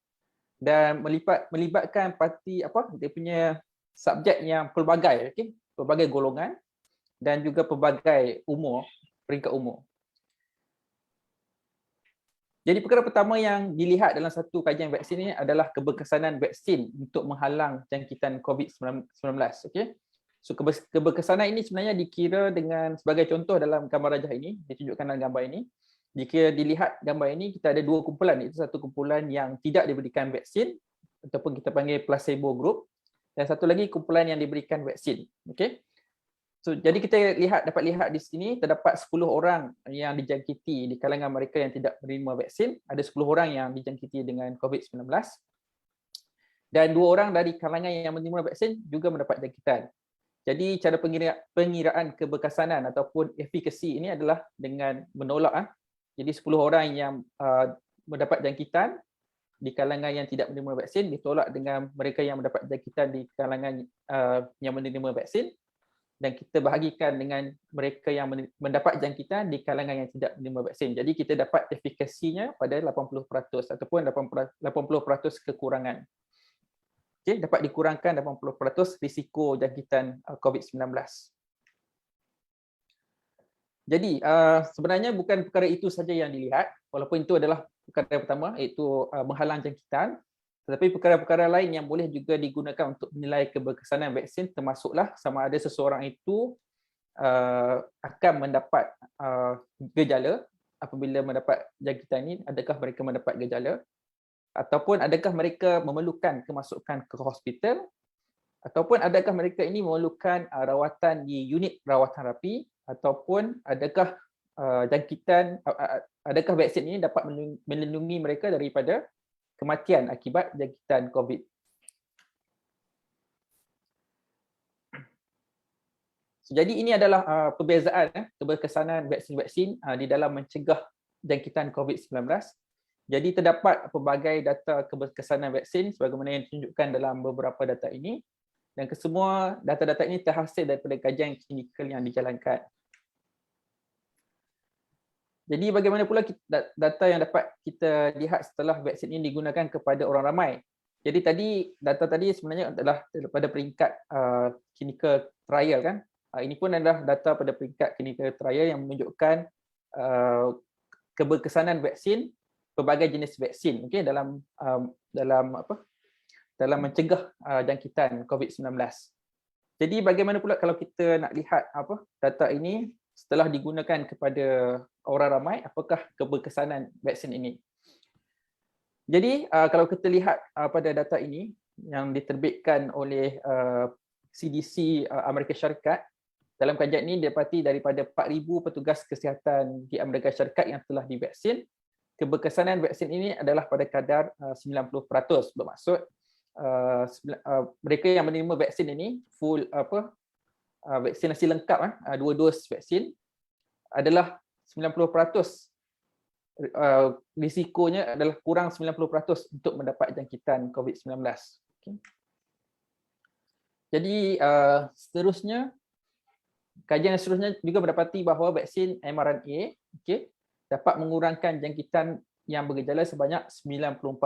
dan melibatkan parti dia punya subjek yang pelbagai, pelbagai golongan dan juga pelbagai umur, peringkat umur. Jadi perkara pertama yang dilihat dalam satu kajian vaksin ini adalah keberkesanan vaksin untuk menghalang jangkitan COVID-19. So keberkesanan ini sebenarnya dikira dengan sebagai contoh dalam gambar rajah ini, ditunjukkan dalam gambar ini. Jika dilihat gambar ini, kita ada dua kumpulan, iaitu satu kumpulan yang tidak diberikan vaksin ataupun kita panggil placebo group, dan satu lagi kumpulan yang diberikan vaksin. So, jadi kita dapat lihat di sini terdapat 10 orang yang dijangkiti di kalangan mereka yang tidak menerima vaksin. Ada 10 orang yang dijangkiti dengan COVID-19. Dan 2 orang dari kalangan yang menerima vaksin juga mendapat jangkitan. Jadi cara pengiraan keberkesanan ataupun efikasi ini adalah dengan menolak. Jadi 10 orang yang mendapat jangkitan di kalangan yang tidak menerima vaksin ditolak dengan mereka yang mendapat jangkitan di kalangan yang menerima vaksin. Dan kita bahagikan dengan mereka yang mendapat jangkitan di kalangan yang tidak menerima vaksin. Jadi kita dapat efikasinya pada 80% ataupun 80% kekurangan. Dapat dikurangkan 80% risiko jangkitan COVID-19. Jadi sebenarnya bukan perkara itu saja yang dilihat, walaupun itu adalah perkara pertama, iaitu menghalang jangkitan. Tetapi perkara-perkara lain yang boleh juga digunakan untuk menilai keberkesanan vaksin termasuklah sama ada seseorang itu akan mendapat gejala apabila mendapat jangkitan ini, adakah mereka mendapat gejala, ataupun adakah mereka memerlukan kemasukan ke hospital, ataupun adakah mereka ini memerlukan rawatan di unit rawatan rapi, ataupun adakah adakah vaksin ini dapat melindungi mereka daripada kematian akibat jangkitan COVID. Jadi ini adalah perbezaan keberkesanan vaksin-vaksin di dalam mencegah jangkitan COVID-19. Jadi terdapat pelbagai data keberkesanan vaksin sebagaimana yang ditunjukkan dalam beberapa data ini, dan kesemua data-data ini terhasil daripada kajian klinikal yang dijalankan. Jadi bagaimana pula data yang dapat kita lihat setelah vaksin ini digunakan kepada orang ramai? Jadi data tadi sebenarnya adalah pada peringkat clinical trial kan. Ini pun adalah data pada peringkat clinical trial yang menunjukkan keberkesanan vaksin, pelbagai jenis vaksin, dalam mencegah jangkitan COVID-19. Jadi bagaimana pula kalau kita nak lihat data ini setelah digunakan kepada orang ramai, apakah keberkesanan vaksin ini? Jadi kalau kita lihat pada data ini yang diterbitkan oleh CDC Amerika Syarikat, dalam kajian ini didapati daripada 4,000 petugas kesihatan di Amerika Syarikat yang telah divaksin, keberkesanan vaksin ini adalah pada kadar 90%. Bermaksud mereka yang menerima vaksin ini full vaksinasi lengkap, 2 dos vaksin, adalah 90%, risikonya adalah kurang 90% untuk mendapat jangkitan COVID-19. Jadi seterusnya, kajian seterusnya juga mendapati bahawa vaksin mRNA dapat mengurangkan jangkitan yang bergejala sebanyak 94%.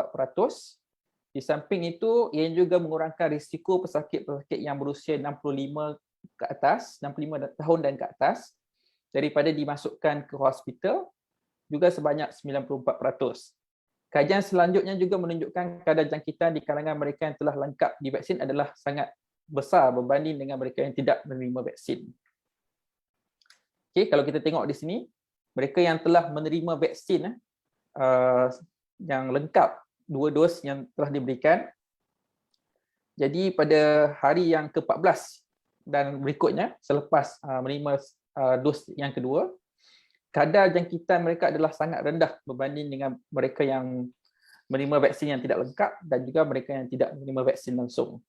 Di samping itu, ia juga mengurangkan risiko pesakit-pesakit yang berusia 65 tahun dan ke atas daripada dimasukkan ke hospital juga sebanyak 94%. Kajian selanjutnya juga menunjukkan kadar jangkitan di kalangan mereka yang telah lengkap divaksin adalah sangat besar berbanding dengan mereka yang tidak menerima vaksin. Kalau kita tengok di sini, mereka yang telah menerima vaksin yang lengkap 2 dos yang telah diberikan, jadi pada hari yang ke-14 dan berikutnya selepas menerima dos yang kedua, kadar jangkitan mereka adalah sangat rendah berbanding dengan mereka yang menerima vaksin yang tidak lengkap dan juga mereka yang tidak menerima vaksin langsung.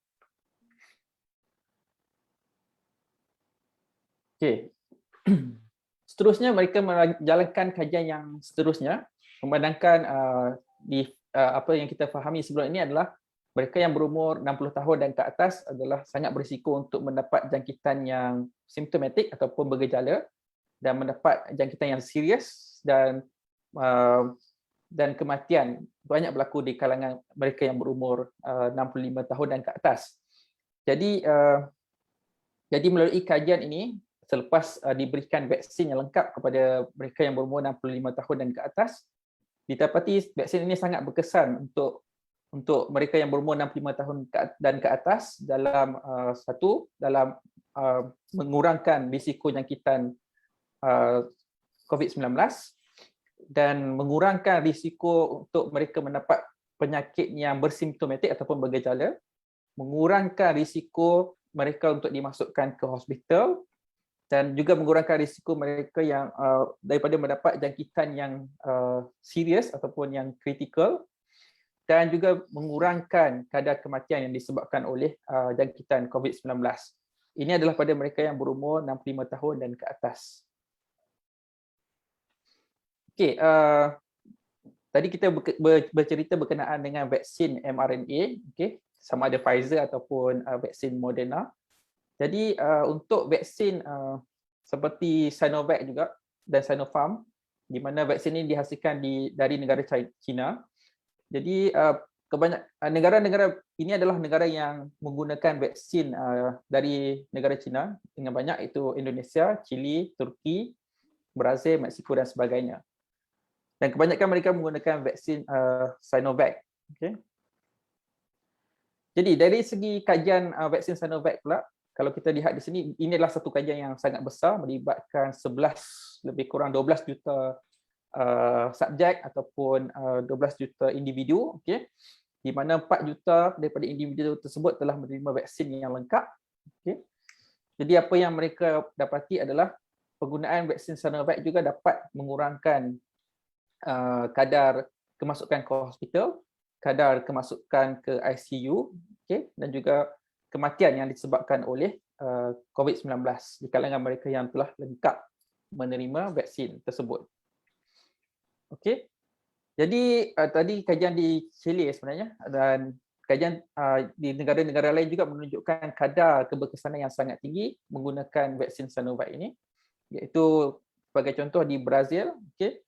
Seterusnya mereka menjalankan kajian yang seterusnya, memandangkan apa yang kita fahami sebelum ini adalah mereka yang berumur 60 tahun dan ke atas adalah sangat berisiko untuk mendapat jangkitan yang simptomatik ataupun bergejala dan mendapat jangkitan yang serius dan kematian banyak berlaku di kalangan mereka yang berumur 65 tahun dan ke atas. Jadi melalui kajian ini, selepas diberikan vaksin yang lengkap kepada mereka yang berumur 65 tahun dan ke atas, didapati vaksin ini sangat berkesan untuk mereka yang berumur 65 tahun dan ke atas dalam mengurangkan risiko jangkitan COVID-19 dan mengurangkan risiko untuk mereka mendapat penyakit yang bersimptomatik ataupun bergejala, mengurangkan risiko mereka untuk dimasukkan ke hospital dan juga mengurangkan risiko mereka yang daripada mendapat jangkitan yang serius ataupun yang kritikal, dan juga mengurangkan kadar kematian yang disebabkan oleh jangkitan COVID-19. Ini adalah pada mereka yang berumur 65 tahun dan ke atas. Okey, tadi kita bercerita berkenaan dengan vaksin mRNA, okey, sama ada Pfizer ataupun vaksin Moderna. Jadi untuk vaksin seperti Sinovac juga dan Sinopharm, di mana vaksin ini dihasilkan dari negara China. Jadi negara-negara ini adalah negara yang menggunakan vaksin dari negara China dengan banyak, iaitu Indonesia, Chile, Turki, Brazil, Mexico dan sebagainya. Dan kebanyakan mereka menggunakan vaksin Sinovac. Okay. Jadi dari segi kajian vaksin Sinovac pula, kalau kita lihat di sini, ini adalah satu kajian yang sangat besar, melibatkan lebih kurang 12 juta subjek ataupun 12 juta individu, okay, di mana 4 juta daripada individu tersebut telah menerima vaksin yang lengkap. Okay. Jadi apa yang mereka dapati adalah penggunaan vaksin Sinovac juga dapat mengurangkan kadar kemasukan ke hospital, kadar kemasukan ke ICU, okay, dan juga kematian yang disebabkan oleh COVID-19 di kalangan mereka yang telah lengkap menerima vaksin tersebut. Okey. Jadi tadi kajian di Chile sebenarnya, dan kajian di negara-negara lain juga menunjukkan kadar keberkesanan yang sangat tinggi menggunakan vaksin Sinovac ini, iaitu sebagai contoh di Brazil, okey,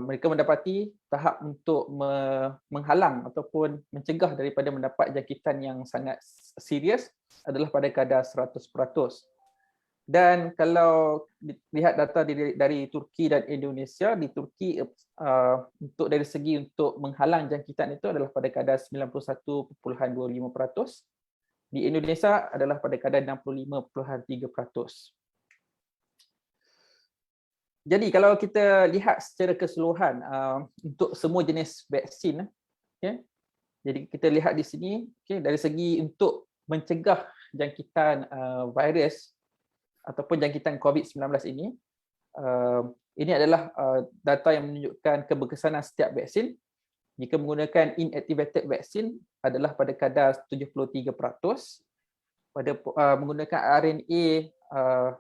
mereka mendapati tahap untuk menghalang ataupun mencegah daripada mendapat jangkitan yang sangat serius adalah pada kadar 100%. Dan kalau lihat data dari Turki dan Indonesia, di Turki untuk dari segi untuk menghalang jangkitan itu adalah pada kadar 91.25%. Di Indonesia adalah pada kadar 65.3%. Jadi kalau kita lihat secara keseluruhan untuk semua jenis vaksin, okay, jadi kita lihat di sini, okay, dari segi untuk mencegah jangkitan virus ataupun jangkitan COVID-19 ini adalah data yang menunjukkan keberkesanan setiap vaksin. Jika menggunakan inactivated vaksin adalah pada kadar 73%, pada menggunakan RNA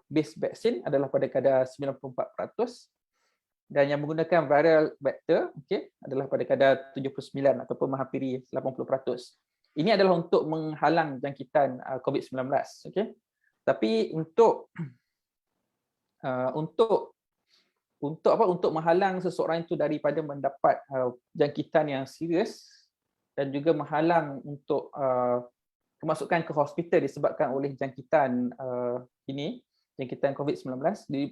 based vaksin adalah pada kadar 94%, dan yang menggunakan viral vector, okay, adalah pada kadar 79 ataupun menghampiri 80%. Ini adalah untuk menghalang jangkitan COVID-19, okay. Tapi untuk menghalang seseorang itu daripada mendapat jangkitan yang serius dan juga menghalang untuk kemasukan ke hospital disebabkan oleh jangkitan jangkitan COVID-19,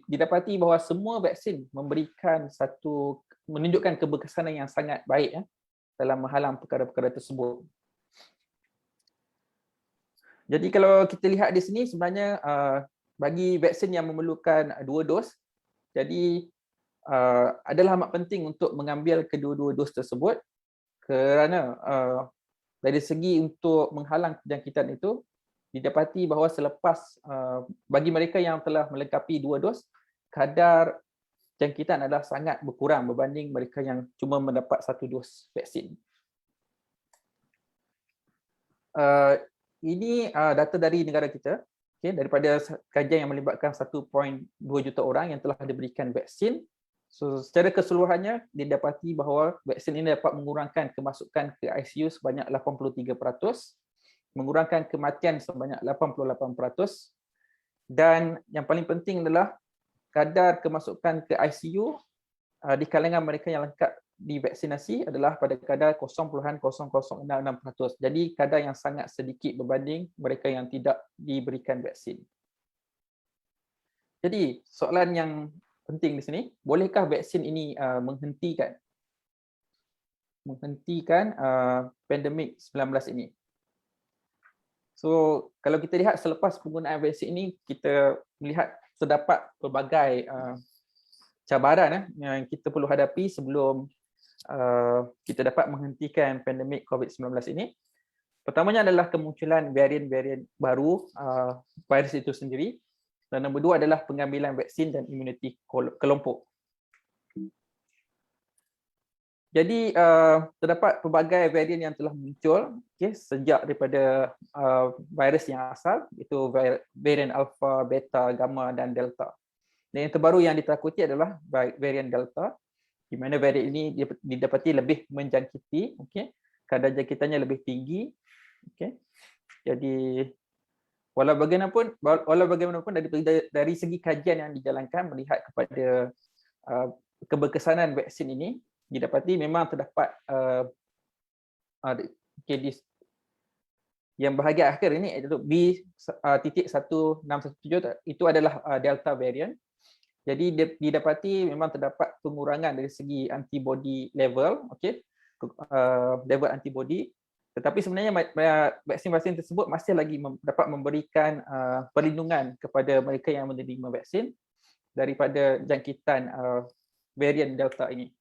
didapati bahawa semua vaksin menunjukkan keberkesanan yang sangat baik dalam menghalang perkara-perkara tersebut. Jadi kalau kita lihat di sini, sebenarnya bagi vaksin yang memerlukan 2 dos, jadi adalah amat penting untuk mengambil kedua-dua dos tersebut, kerana dari segi untuk menghalang jangkitan itu, didapati bahawa selepas bagi mereka yang telah melengkapi 2 dos, kadar jangkitan adalah sangat berkurang berbanding mereka yang cuma mendapat 1 dos vaksin. Ini data dari negara kita, okay, daripada kajian yang melibatkan 1.2 juta orang yang telah diberikan vaksin. So secara keseluruhannya didapati bahawa vaksin ini dapat mengurangkan kemasukan ke ICU sebanyak 83%, mengurangkan kematian sebanyak 88%, dan yang paling penting adalah kadar kemasukan ke ICU di kalangan mereka yang lengkap divaksinasi adalah pada kadar 0.0066%. Jadi kadar yang sangat sedikit berbanding mereka yang tidak diberikan vaksin. Jadi soalan yang penting di sini, bolehkah vaksin ini menghentikan pandemik 19 ini? So kalau kita lihat selepas penggunaan vaksin ini, kita melihat terdapat pelbagai cabaran yang kita perlu hadapi sebelum kita dapat menghentikan pandemik COVID-19 ini. Pertamanya adalah kemunculan varian-varian baru virus itu sendiri. Dan nombor dua adalah pengambilan vaksin dan imuniti kelompok. Jadi terdapat pelbagai varian yang telah muncul sejak daripada virus yang asal, iaitu varian alpha, beta, gamma dan delta. Dan yang terbaru yang ditakuti adalah varian delta, di mana varian ini didapati lebih menjangkiti, kadar jangkitannya lebih tinggi. Jadi walau bagaimanapun dari segi kajian yang dijalankan melihat kepada keberkesanan vaksin ini, didapati memang terdapat yang bahagian akhir ini iaitu B.1617 itu adalah delta variant. Jadi didapati memang terdapat pengurangan dari segi antibody level, level antibody. Tetapi sebenarnya vaksin-vaksin tersebut masih lagi dapat memberikan perlindungan kepada mereka yang menerima vaksin daripada jangkitan varian delta ini.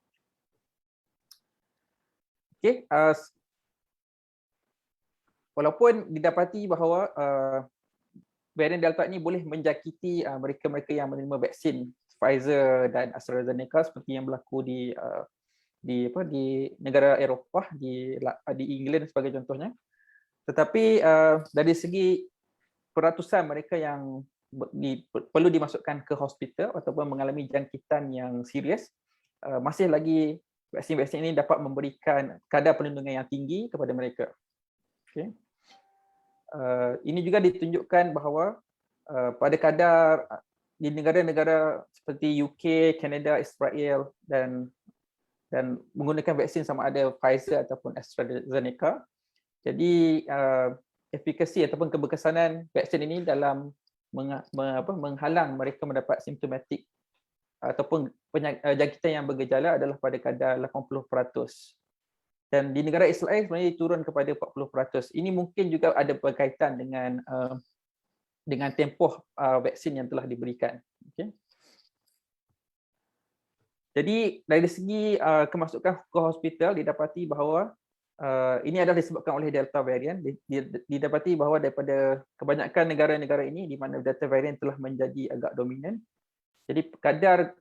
Walaupun didapati bahawa varian delta ini boleh menjangkiti mereka-mereka yang menerima vaksin Pfizer dan AstraZeneca seperti yang berlaku di negara Eropah, di England sebagai contohnya. Tetapi dari segi peratusan mereka yang perlu dimasukkan ke hospital ataupun mengalami jangkitan yang serius, masih lagi vaksin-vaksin ini dapat memberikan kadar perlindungan yang tinggi kepada mereka. Ini juga ditunjukkan bahawa pada kadar di negara-negara seperti UK, Canada, Israel dan menggunakan vaksin sama ada Pfizer ataupun AstraZeneca. Jadi efikasi ataupun keberkesanan vaksin ini dalam menghalang mereka mendapat simptomatik ataupun jangkitan yang bergejala adalah pada kadar 80%. Dan di negara Israel sebenarnya turun kepada 40%. Ini mungkin juga ada berkaitan dengan tempoh vaksin yang telah diberikan. Jadi dari segi kemasukan ke hospital didapati bahawa ini adalah disebabkan oleh delta variant. Didapati bahawa daripada kebanyakan negara-negara ini di mana delta variant telah menjadi agak dominan. Jadi kadar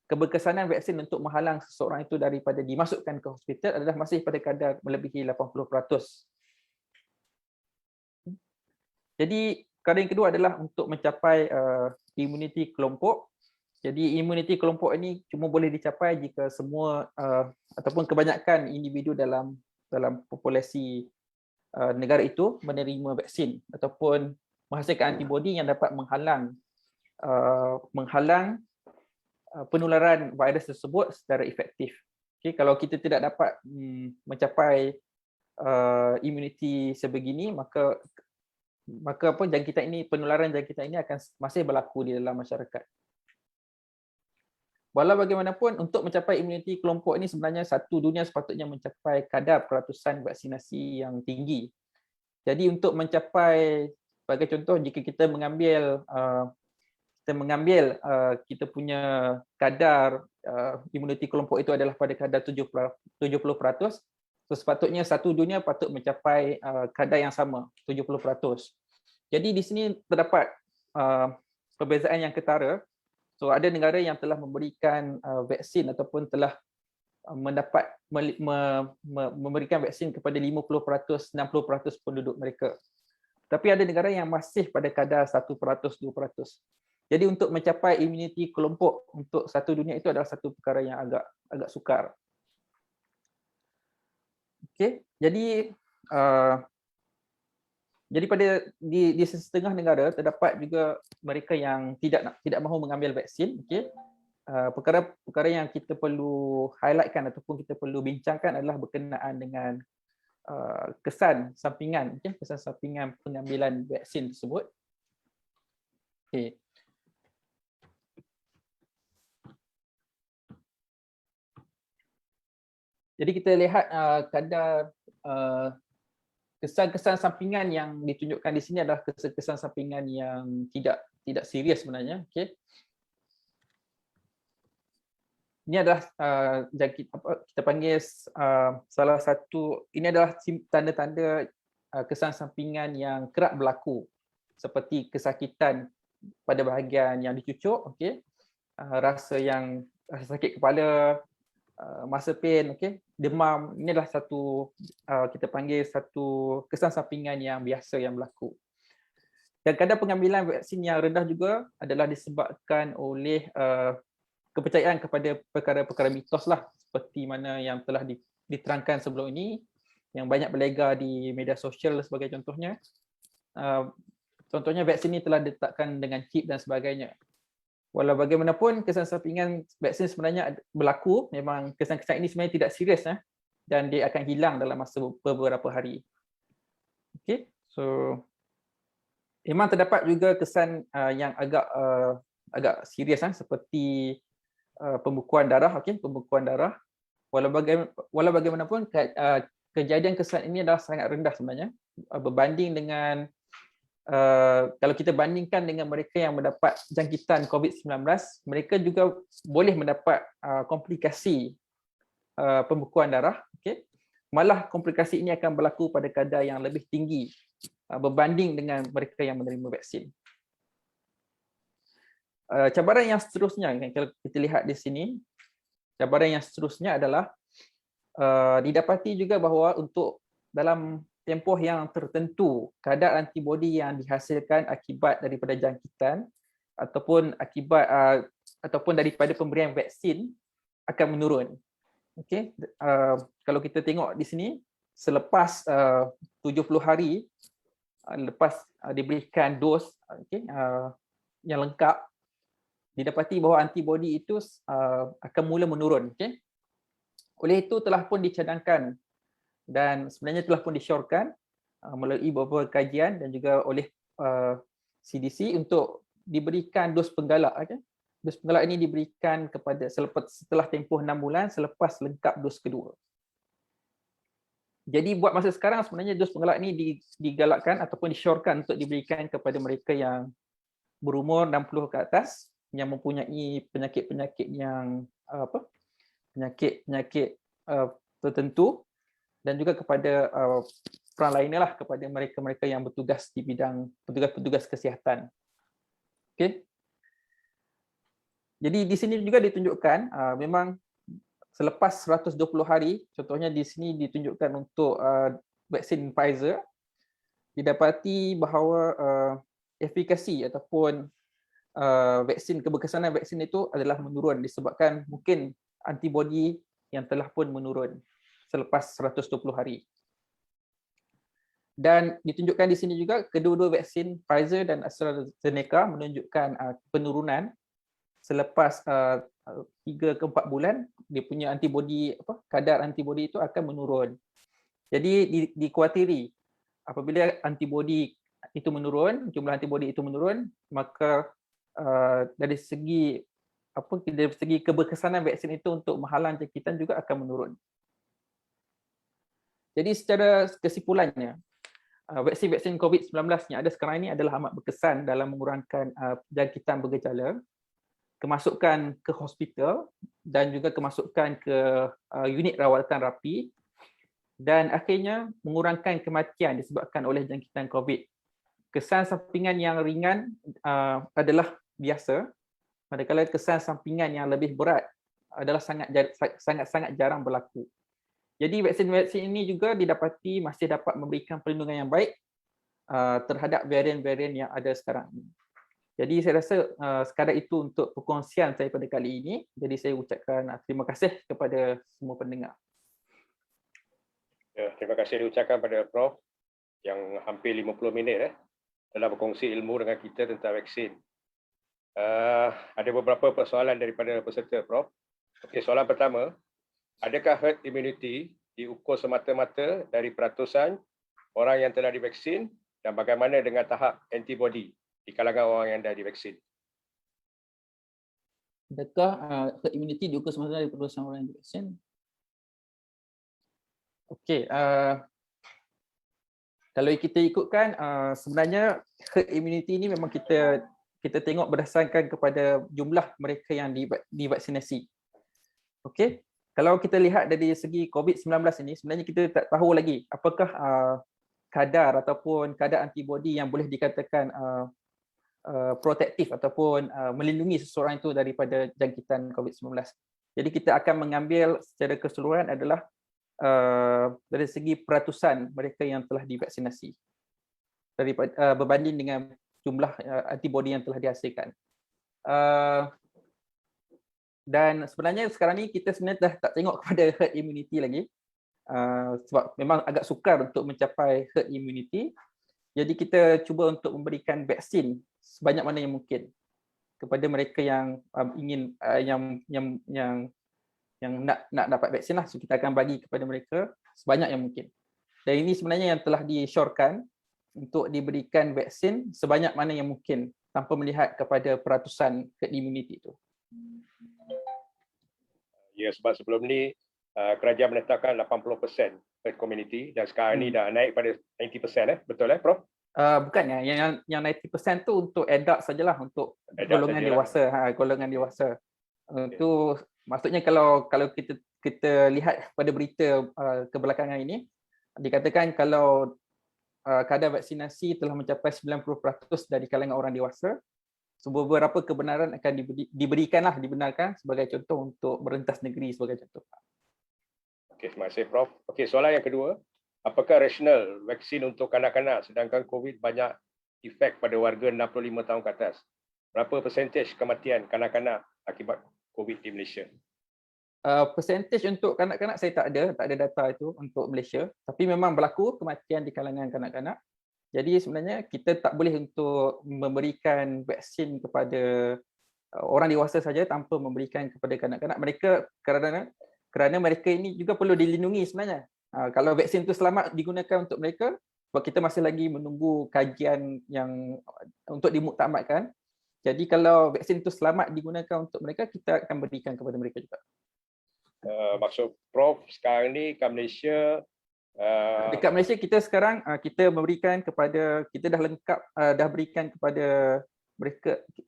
keberkesanan vaksin untuk menghalang seseorang itu daripada dimasukkan ke hospital adalah masih pada kadar melebihi 80%. Jadi kadar yang kedua adalah untuk mencapai imuniti kelompok. Jadi imuniti kelompok ini cuma boleh dicapai jika semua ataupun kebanyakan individu dalam populasi negara itu menerima vaksin ataupun menghasilkan antibodi yang dapat menghalang penularan virus tersebut secara efektif. Kalau kita tidak dapat mencapai imuniti sebegini, maka penularan jangkitan ini akan masih berlaku di dalam masyarakat. Walau bagaimanapun, untuk mencapai imuniti kelompok ini sebenarnya satu dunia sepatutnya mencapai kadar peratusan vaksinasi yang tinggi. Jadi untuk mencapai, sebagai contoh, jika kita mengambil kita punya kadar imuniti kelompok itu adalah pada kadar 70%, so sepatutnya satu dunia patut mencapai kadar yang sama, 70%. Jadi di sini terdapat perbezaan yang ketara. So ada negara yang telah memberikan vaksin ataupun telah memberikan vaksin kepada 50%, 60% penduduk mereka. Tapi ada negara yang masih pada kadar 1%, 2%. Jadi untuk mencapai imuniti kelompok untuk satu dunia itu adalah satu perkara yang agak sukar. Okey, jadi pada di setengah negara terdapat juga mereka yang tidak mahu mengambil vaksin. Okey. Perkara yang kita perlu highlightkan ataupun kita perlu bincangkan adalah berkenaan dengan kesan sampingan, kesan sampingan pengambilan vaksin tersebut. Okey. Jadi kita lihat kadar kesan-kesan sampingan yang ditunjukkan di sini adalah kesan sampingan yang tidak serius sebenarnya. Okey. Ini adalah kita panggil salah satu, ini adalah tanda-tanda kesan sampingan yang kerap berlaku, seperti kesakitan pada bahagian yang dicucuk, okey, rasa sakit kepala, muscle pain, okey, demam. Ini adalah satu kita panggil satu kesan sampingan yang biasa yang berlaku. Dan kadar pengambilan vaksin yang rendah juga adalah disebabkan oleh kepercayaan kepada perkara-perkara mitos lah, seperti mana yang telah diterangkan sebelum ini, yang banyak berlegar di media sosial sebagai contohnya. Contohnya vaksin ini telah diletakkan dengan chip dan sebagainya. Walau bagaimanapun, kesan sampingan vaksin sebenarnya berlaku, memang kesan-kesan ini sebenarnya tidak serius dan dia akan hilang dalam masa beberapa hari. Okey, so memang terdapat juga kesan yang agak serius seperti pembekuan darah, okey, pembekuan darah. Walau bagaimanapun kejadian kesan ini adalah sangat rendah sebenarnya berbanding dengan kalau kita bandingkan dengan mereka yang mendapat jangkitan COVID-19, mereka juga boleh mendapat komplikasi pembekuan darah. Okay? Malah komplikasi ini akan berlaku pada kadar yang lebih tinggi berbanding dengan mereka yang menerima vaksin. Cabaran yang seterusnya, kalau kita lihat di sini, cabaran yang seterusnya adalah didapati juga bahawa untuk dalam tempoh yang tertentu, kadar antibodi yang dihasilkan akibat daripada jangkitan ataupun ataupun daripada pemberian vaksin akan menurun. Okey, kalau kita tengok di sini, selepas 70 hari lepas diberikan dos yang lengkap, didapati bahawa antibodi itu akan mula menurun. Okey, oleh itu telah pun dicadangkan dan sebenarnya telah pun disyorkan melalui beberapa kajian dan juga oleh CDC untuk diberikan dos penggalak. Dos penggalak ini diberikan setelah tempoh 6 bulan selepas lengkap dos kedua. Jadi buat masa sekarang sebenarnya dos penggalak ini digalakkan ataupun disyorkan untuk diberikan kepada mereka yang berumur 60 ke atas, yang mempunyai penyakit-penyakit yang penyakit tertentu, dan juga kepada peran lainnya lah, kepada mereka-mereka yang bertugas di bidang petugas-petugas kesihatan. Okey. Jadi di sini juga ditunjukkan memang selepas 120 hari, contohnya di sini ditunjukkan untuk vaksin Pfizer, didapati bahawa efikasi ataupun keberkesanan vaksin itu adalah menurun disebabkan mungkin antibodi yang telah pun menurun selepas 120 hari. Dan ditunjukkan di sini juga kedua-dua vaksin Pfizer dan AstraZeneca menunjukkan penurunan selepas 3 ke 4 bulan, dia punya antibodi kadar antibodi itu akan menurun. Jadi dikuatiri apabila antibodi itu menurun, jumlah antibodi itu menurun, maka dari segi keberkesanan vaksin itu untuk menghalang jangkitan juga akan menurun. Jadi secara kesimpulannya, vaksin COVID-19 yang ada sekarang ini adalah amat berkesan dalam mengurangkan jangkitan bergejala, kemasukan ke hospital dan juga kemasukan ke unit rawatan rapi, dan akhirnya mengurangkan kematian disebabkan oleh jangkitan COVID. Kesan sampingan yang ringan adalah biasa, manakala kesan sampingan yang lebih berat adalah sangat-sangat jarang berlaku. Jadi vaksin-vaksin ini juga didapati masih dapat memberikan perlindungan yang baik terhadap varian-varian yang ada sekarang ini. Jadi saya rasa sekadar itu untuk perkongsian saya pada kali ini. Jadi saya ucapkan terima kasih kepada semua pendengar. Ya, terima kasih diucapkan pada Prof yang hampir 50 minit telah berkongsi ilmu dengan kita tentang vaksin. Ada beberapa persoalan daripada peserta, Prof. Okey, soalan pertama, adakah herd immunity diukur semata-mata dari peratusan orang yang telah divaksin dan bagaimana dengan tahap antibody di kalangan orang yang dah divaksin? Adakah herd immunity diukur semata-mata dari peratusan orang yang divaksin? Okey, kalau kita ikutkan sebenarnya herd immunity ini memang kita tengok berdasarkan kepada jumlah mereka yang divaksinasi. Okey, kalau kita lihat dari segi COVID-19 ini, sebenarnya kita tak tahu lagi apakah kadar ataupun kadar antibody yang boleh dikatakan protektif ataupun melindungi seseorang itu daripada jangkitan COVID-19. Jadi kita akan mengambil secara keseluruhan adalah dari segi peratusan mereka yang telah divaksinasi daripada berbanding dengan jumlah antibody yang telah dihasilkan. Dan sebenarnya sekarang ni kita sebenarnya dah tak tengok kepada herd immunity lagi, sebab memang agak sukar untuk mencapai herd immunity. Jadi kita cuba untuk memberikan vaksin sebanyak mana yang mungkin kepada mereka yang ingin yang nak dapat vaksin lah. So kita akan bagi kepada mereka sebanyak yang mungkin. Dan ini sebenarnya yang telah disyorkan untuk diberikan vaksin sebanyak mana yang mungkin tanpa melihat kepada peratusan herd immunity itu. Ya, sebab sebelum ni kerajaan menetapkan 80% herd community dan sekarang ni dah naik pada 90%, betul Prof? Bukannya, yang 90% tu untuk adult sajalah, untuk golongan dewasa, golongan dewasa. Itu maksudnya kalau kita lihat pada berita kebelakangan ini, dikatakan kalau kadar vaksinasi telah mencapai 90% dari kalangan orang dewasa, beberapa kebenaran akan dibenarkan sebagai contoh untuk merentas negeri sebagai contoh. Okey, terima kasih Prof. Okey, soalan yang kedua, apakah rasional vaksin untuk kanak-kanak sedangkan COVID banyak efek pada warga 65 tahun ke atas? Berapa persentage kematian kanak-kanak akibat COVID di Malaysia? Persentage untuk kanak-kanak saya tak ada data itu untuk Malaysia, tapi memang berlaku kematian di kalangan kanak-kanak. Jadi sebenarnya kita tak boleh untuk memberikan vaksin kepada orang dewasa saja tanpa memberikan kepada kanak-kanak. Mereka kerana mereka ini juga perlu dilindungi sebenarnya. Kalau vaksin itu selamat digunakan untuk mereka, sebab kita masih lagi menunggu kajian yang untuk dimuktamadkan. Jadi kalau vaksin itu selamat digunakan untuk mereka, kita akan berikan kepada mereka juga. Maksud Prof sekarang ni kat Malaysia, dekat Malaysia kita sekarang kita memberikan kepada, kita dah lengkap dah berikan kepada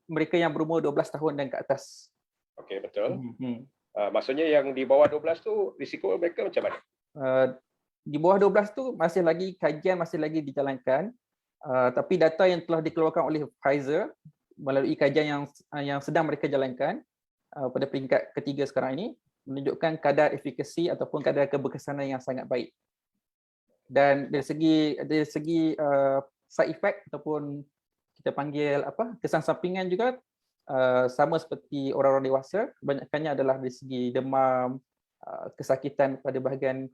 mereka yang berumur 12 tahun dan ke atas. Okey, betul. Maksudnya yang di bawah 12 tu risiko mereka macam mana? Di bawah 12 tu masih lagi kajian, masih lagi dijalankan. Tapi data yang telah dikeluarkan oleh Pfizer melalui kajian yang sedang mereka jalankan pada peringkat ketiga sekarang ini menunjukkan kadar efikasi ataupun kadar keberkesanan yang sangat baik. Dan dari segi side effect ataupun kita panggil kesan sampingan juga sama seperti orang-orang dewasa, kebanyakannya adalah dari segi demam, kesakitan pada bahagian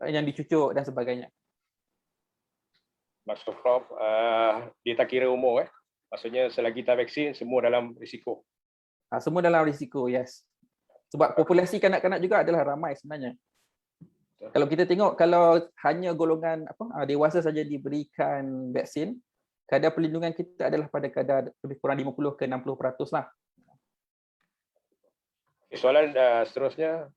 yang dicucuk dan sebagainya. Maksud Prof, dia tak kira umur maksudnya selagi tak vaksin semua dalam risiko. Semua dalam risiko, yes. Sebab populasi kanak-kanak juga adalah ramai sebenarnya. Kalau kita tengok, kalau hanya golongan dewasa saja diberikan vaksin, kadar perlindungan kita adalah pada kadar lebih kurang 50 ke 60% lah. Soalan seterusnya,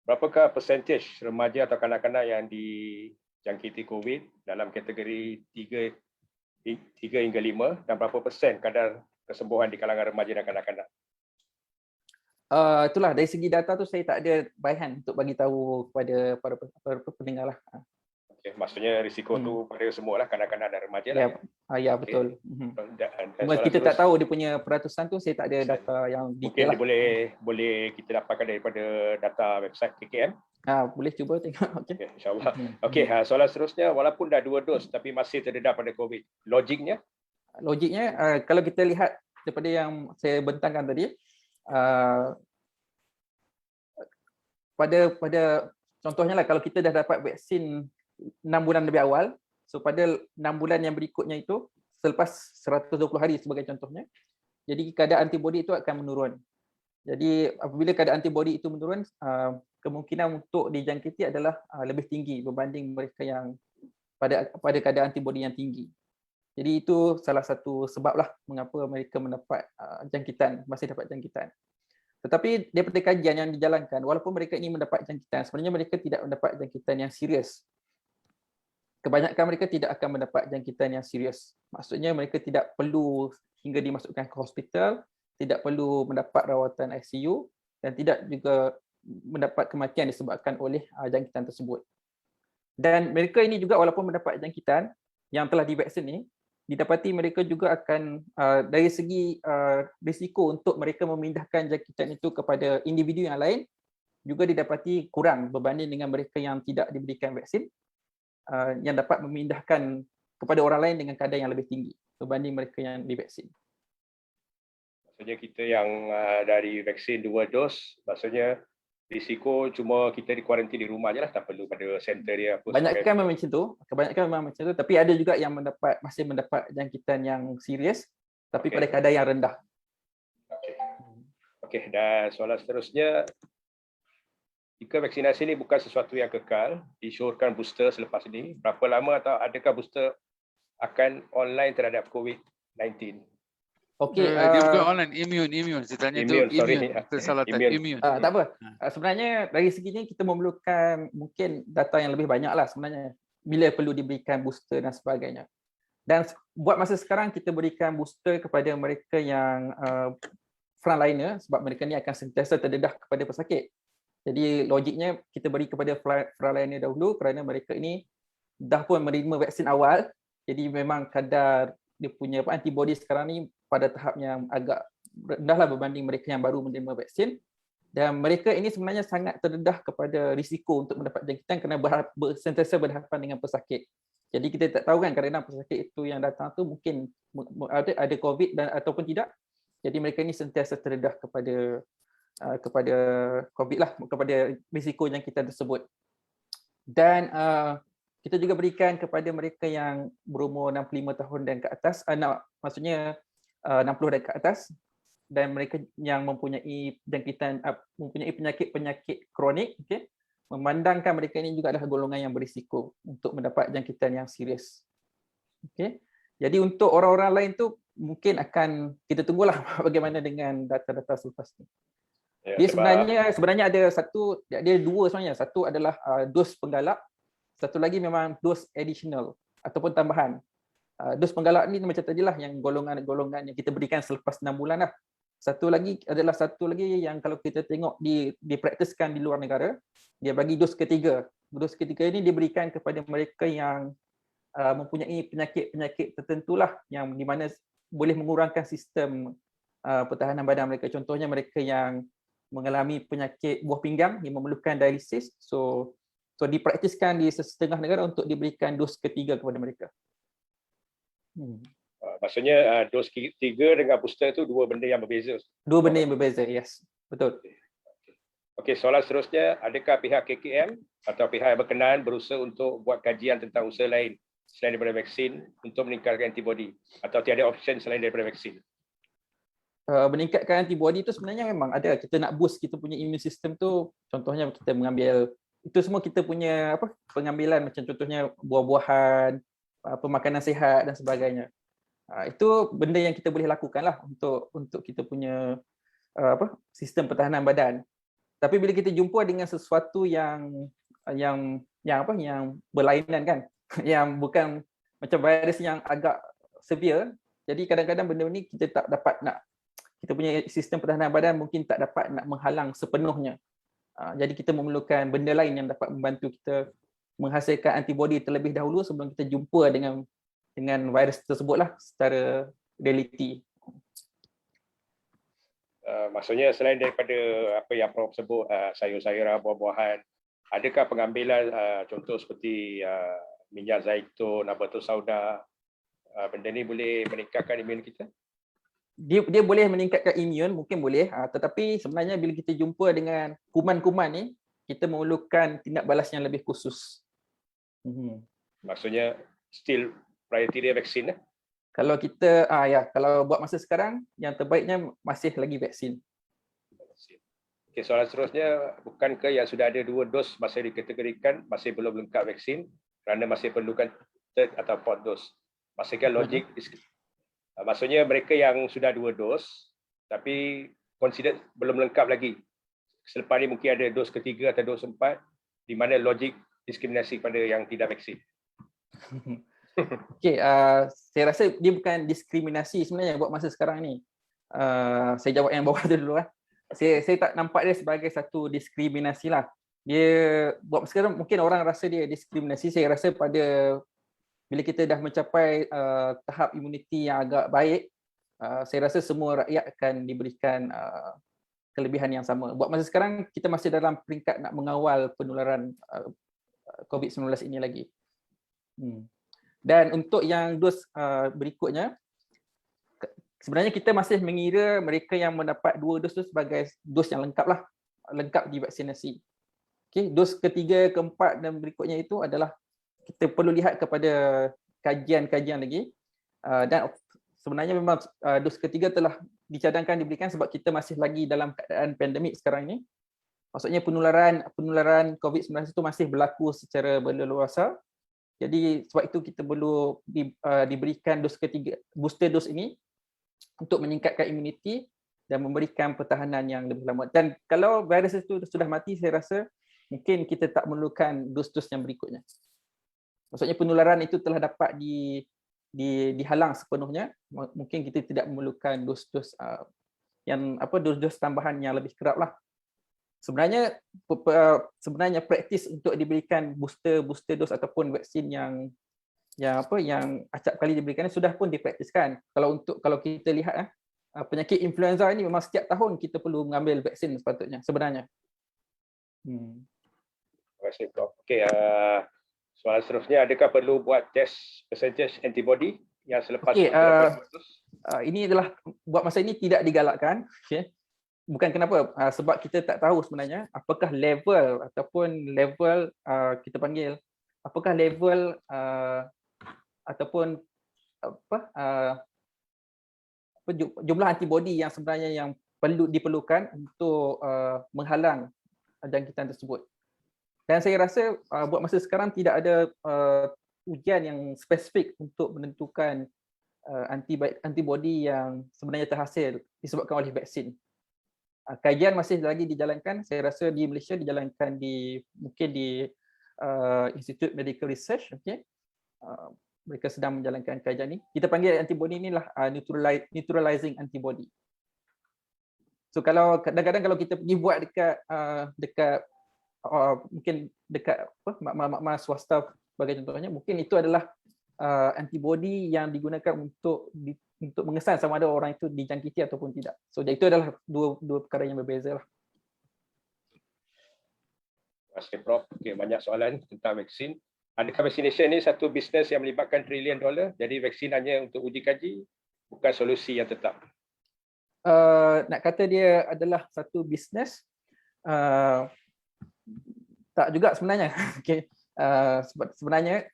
berapakah percentage remaja atau kanak-kanak yang dijangkiti COVID dalam kategori 3 hingga 5 dan berapa persen kadar kesembuhan di kalangan remaja dan kanak-kanak? Itulah dari segi data tu saya tak ada bahan untuk bagi tahu kepada para pendengar lah. Okay, maksudnya risiko tu pada semua lah, kanak-kanak dan remaja ya, lah. Ya betul. Dan kita tak tahu dia punya peratusan tu, saya tak ada data yang detail. Mungkin lah. boleh kita dapatkan daripada data website KKM. Boleh cuba tengok. Okay, InsyaAllah. Okey, soalan seterusnya, walaupun dah 2 dos tapi masih terdedah pada COVID, logiknya? Logiknya kalau kita lihat daripada yang saya bentangkan tadi, pada contohnya lah, kalau kita dah dapat vaksin 6 bulan lebih awal, so pada 6 bulan yang berikutnya itu, selepas 120 hari sebagai contohnya, jadi kadar antibodi itu akan menurun. Jadi apabila kadar antibodi itu menurun, kemungkinan untuk dijangkiti adalah lebih tinggi berbanding mereka yang pada kadar antibodi yang tinggi. Jadi itu salah satu sebablah mengapa mereka mendapat jangkitan, masih dapat jangkitan. Tetapi daripada kajian yang dijalankan, walaupun mereka ini mendapat jangkitan, sebenarnya mereka tidak mendapat jangkitan yang serius. Kebanyakan mereka tidak akan mendapat jangkitan yang serius. Maksudnya mereka tidak perlu hingga dimasukkan ke hospital, tidak perlu mendapat rawatan ICU dan tidak juga mendapat kematian disebabkan oleh jangkitan tersebut. Dan mereka ini juga walaupun mendapat jangkitan yang telah divaksin ni, didapati mereka juga akan dari segi risiko untuk mereka memindahkan jangkitan itu kepada individu yang lain juga didapati kurang berbanding dengan mereka yang tidak diberikan vaksin, yang dapat memindahkan kepada orang lain dengan kadar yang lebih tinggi berbanding mereka yang divaksin. Maksudnya kita yang dari vaksin 2 dos, maksudnya risiko cuma kita di kuarantin di rumah je lah, tak perlu pada center dia apa. Kebanyakan memang macam tu, tapi ada juga yang masih mendapat jangkitan yang serius tapi pada kadar yang rendah. Okey, dan soalan seterusnya, jika vaksinasi ini bukan sesuatu yang kekal, disyorkan booster selepas ini, berapa lama atau adakah booster akan online terhadap COVID-19? Okey, dia bukan online, immune. Saya tanya tu immune. Kita salah tanya immune. Tak apa. Sebenarnya dari segi ni kita memerlukan mungkin data yang lebih banyak lah sebenarnya bila perlu diberikan booster dan sebagainya. Dan buat masa sekarang kita berikan booster kepada mereka yang frontliner sebab mereka ni akan sentiasa terdedah kepada pesakit. Jadi logiknya kita beri kepada frontliner dahulu kerana mereka ini dah pun menerima vaksin awal. Jadi memang kadar dia punya antibody sekarang ni pada tahap yang agak rendahlah berbanding mereka yang baru menerima vaksin, dan mereka ini sebenarnya sangat terdedah kepada risiko untuk mendapat jangkitan kerana sentiasa berhadapan dengan pesakit. Jadi kita tak tahu kan kadang-kadang pesakit itu yang datang tu mungkin ada COVID dan ataupun tidak. Jadi mereka ini sentiasa terdedah kepada COVID lah, kepada risiko jangkitan tersebut. Dan kita juga berikan kepada mereka yang berumur 65 tahun dan ke atas, maksudnya 60 dan ke atas, dan mereka yang mempunyai jangkitan, mempunyai penyakit kronik, okay? Memandangkan mereka ini juga adalah golongan yang berisiko untuk mendapat jangkitan yang serius. Okay? Jadi untuk orang-orang lain tu mungkin akan kita tunggulah bagaimana dengan data-data selepas ini. Dia sebenarnya ada dua sebenarnya. Satu adalah dos penggalak, satu lagi memang dos additional ataupun tambahan. Dos penggalak ni macam tadilah yang golongan-golongan yang kita berikan selepas 6 bulan lah. Satu lagi yang kalau kita tengok dipraktiskan di luar negara, dia bagi dos ketiga. Dos ketiga ini diberikan kepada mereka yang mempunyai penyakit tertentu lah, yang di mana boleh mengurangkan sistem pertahanan badan mereka. Contohnya mereka yang mengalami penyakit buah pinggang yang memerlukan dialisis. So dipraktiskan di setengah negara untuk diberikan dos ketiga kepada mereka. Maksudnya dos ketiga dengan booster itu dua benda yang berbeza. Dua benda yang berbeza, yes. Betul. Okey, soalan seterusnya, adakah pihak KKM atau pihak yang berkenaan berusaha untuk buat kajian tentang usaha lain selain daripada vaksin untuk meningkatkan antibodi, atau tiada option selain daripada vaksin? Meningkatkan antibodi itu sebenarnya memang ada. Kita nak boost kita punya immune system tu, contohnya kita mengambil, itu semua kita punya pengambilan, macam contohnya buah-buahan, pemakanan sihat dan sebagainya. Itu benda yang kita boleh lakukan lah untuk kita punya sistem pertahanan badan. Tapi bila kita jumpa dengan sesuatu yang berlainan kan, yang bukan macam virus yang agak severe, jadi kadang-kadang benda ni kita tak dapat nak, kita punya sistem pertahanan badan mungkin tak dapat nak menghalang sepenuhnya. Jadi kita memerlukan benda lain yang dapat membantu kita menghasilkan antibodi terlebih dahulu sebelum kita jumpa dengan virus tersebutlah secara realiti. Maksudnya selain daripada apa yang Prof sebut, sayur-sayuran, buah-buahan, adakah pengambilan contoh seperti minyak zaitun, batu sauda, benda ni boleh meningkatkan imun kita? dia boleh meningkatkan imun, mungkin boleh, tetapi sebenarnya bila kita jumpa dengan kuman-kuman ni, kita memerlukan tindak balas yang lebih khusus. Maksudnya still priority dia vaksin lah. Kalau kita kalau buat masa sekarang, yang terbaiknya masih lagi vaksin. Okay, soalan seterusnya, bukankah yang sudah ada 2 dos masih dikategorikan masih belum lengkap vaksin kerana masih perlukan 3rd atau 4th dos? Maksudnya logik, maksudnya mereka yang sudah 2 dos tapi considered belum lengkap lagi. Selepas ni mungkin ada dos ketiga atau dos 4, di mana logik diskriminasi pada yang tidak vaksin. Okey, saya rasa dia bukan diskriminasi sebenarnya buat masa sekarang ni. Saya jawab yang bawah tu dulu lah. Saya tak nampak dia sebagai satu diskriminasi lah. Dia buat masa sekarang mungkin orang rasa dia diskriminasi. Saya rasa pada bila kita dah mencapai tahap imuniti yang agak baik, saya rasa semua rakyat akan diberikan kelebihan yang sama. Buat masa sekarang kita masih dalam peringkat nak mengawal penularan COVID-19 ini lagi. Dan untuk yang dos berikutnya, sebenarnya kita masih mengira mereka yang mendapat 2 dos tu sebagai dos yang lengkap lah, lengkap divaksinasi. Okay, dos ketiga, keempat dan berikutnya itu adalah kita perlu lihat kepada kajian-kajian lagi, dan sebenarnya memang dos ketiga telah dicadangkan diberikan sebab kita masih lagi dalam keadaan pandemik sekarang ini. Maksudnya penularan COVID-19 itu masih berlaku secara berleluasa. Jadi sebab itu kita perlu diberikan dos ketiga, booster dos ini untuk meningkatkan imuniti dan memberikan pertahanan yang lebih lama. Dan kalau virus itu sudah mati, saya rasa mungkin kita tak memerlukan dos-dos yang berikutnya. Maksudnya penularan itu telah dapat dihalang sepenuhnya. Mungkin kita tidak memerlukan dos-dos dos-dos tambahan yang lebih kerap lah. Sebenarnya praktis untuk diberikan booster dos ataupun vaksin yang acap kali diberikan sudah pun dipraktiskan. Kalau kita lihat penyakit influenza ini memang setiap tahun kita perlu mengambil vaksin sepatutnya sebenarnya. Terima kasih Prof. Okey, soalan seterusnya, adakah perlu buat test percentage antibody yang selepas ini adalah buat masa ini tidak digalakkan. Okay. Bukan kenapa, sebab kita tak tahu sebenarnya apakah level kita panggil apakah level ataupun jumlah antibody yang sebenarnya yang diperlukan untuk menghalang jangkitan tersebut. Dan saya rasa buat masa sekarang tidak ada ujian yang spesifik untuk menentukan antibody yang sebenarnya terhasil disebabkan oleh vaksin. Kajian masih lagi dijalankan. Saya rasa di Malaysia dijalankan mungkin di Institute Medical Research. Okay. Mereka sedang menjalankan kajian ini. Kita panggil antibody inilah neutralizing antibody. So kalau kadang-kadang kalau kita pergi buat dekat mungkin dekat mak-mak swasta sebagai contohnya, mungkin itu adalah antibody yang digunakan untuk mengesan sama ada orang itu dijangkiti ataupun tidak. So itu adalah dua perkara yang berbeza lah. Terima kasih Prof. Okay, banyak soalan tentang vaksin. Adakah vaccination ini satu bisnes yang melibatkan $1 trillion? Jadi vaksin hanya untuk uji kaji, bukan solusi yang tetap. Nak kata dia adalah satu bisnes, tak juga sebenarnya. Okay. Sebenarnya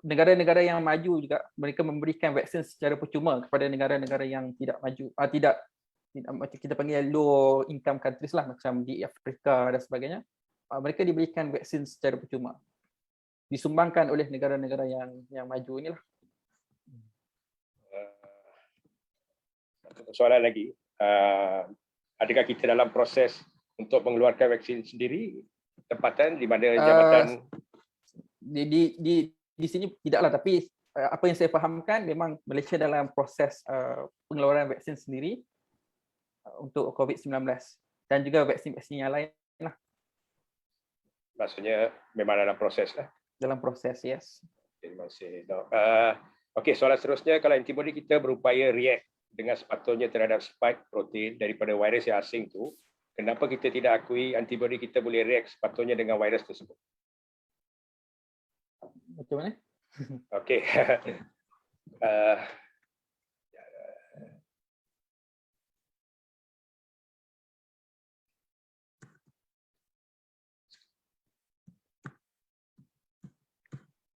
negara-negara yang maju juga mereka memberikan vaksin secara percuma kepada negara-negara yang tidak maju, tidak kita panggil low income countries lah, macam di Afrika dan sebagainya. Mereka diberikan vaksin secara percuma, disumbangkan oleh negara-negara yang maju inilah. Soalan lagi, adakah kita dalam proses untuk mengeluarkan vaksin sendiri tempatan di mana jabatan di sini tidaklah, tapi apa yang saya fahamkan memang Malaysia dalam proses pengeluaran vaksin sendiri untuk COVID-19 dan juga vaksin-vaksin yang lain lah. Maksudnya memang dalam proses lah. Dalam proses, yes. Terima kasih Dok. Okey, soalan seterusnya, kalau antibody kita berupaya react dengan sepatutnya terhadap spike protein daripada virus yang asing tu, kenapa kita tidak akui antibody kita boleh react sepatutnya dengan virus tersebut? Macam mana? Okey.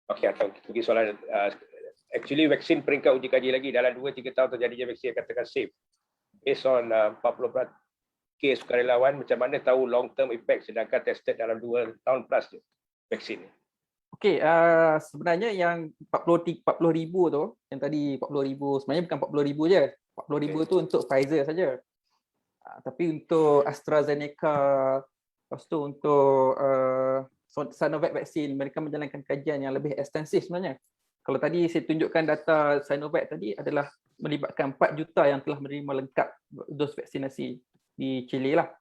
Okey, atau pergi soalan actually vaksin peringkat uji kaji lagi dalam 2-3 tahun terjadinya vaksin yang katakan safe. Based on 40% kes sukarelawan, macam mana tahu long term effect sedangkan tested dalam 2 tahun plus je vaksin ni. Okey, sebenarnya yang 40,000 tu, yang tadi 40,000 sebenarnya bukan 40,000 je. 40,000 tu untuk Pfizer saja. Tapi untuk AstraZeneca, lepas tu untuk Sinovac vaksin, mereka menjalankan kajian yang lebih ekstensif sebenarnya. Kalau tadi saya tunjukkan data Sinovac tadi adalah melibatkan 4 juta yang telah menerima lengkap dos vaksinasi di Chile lah.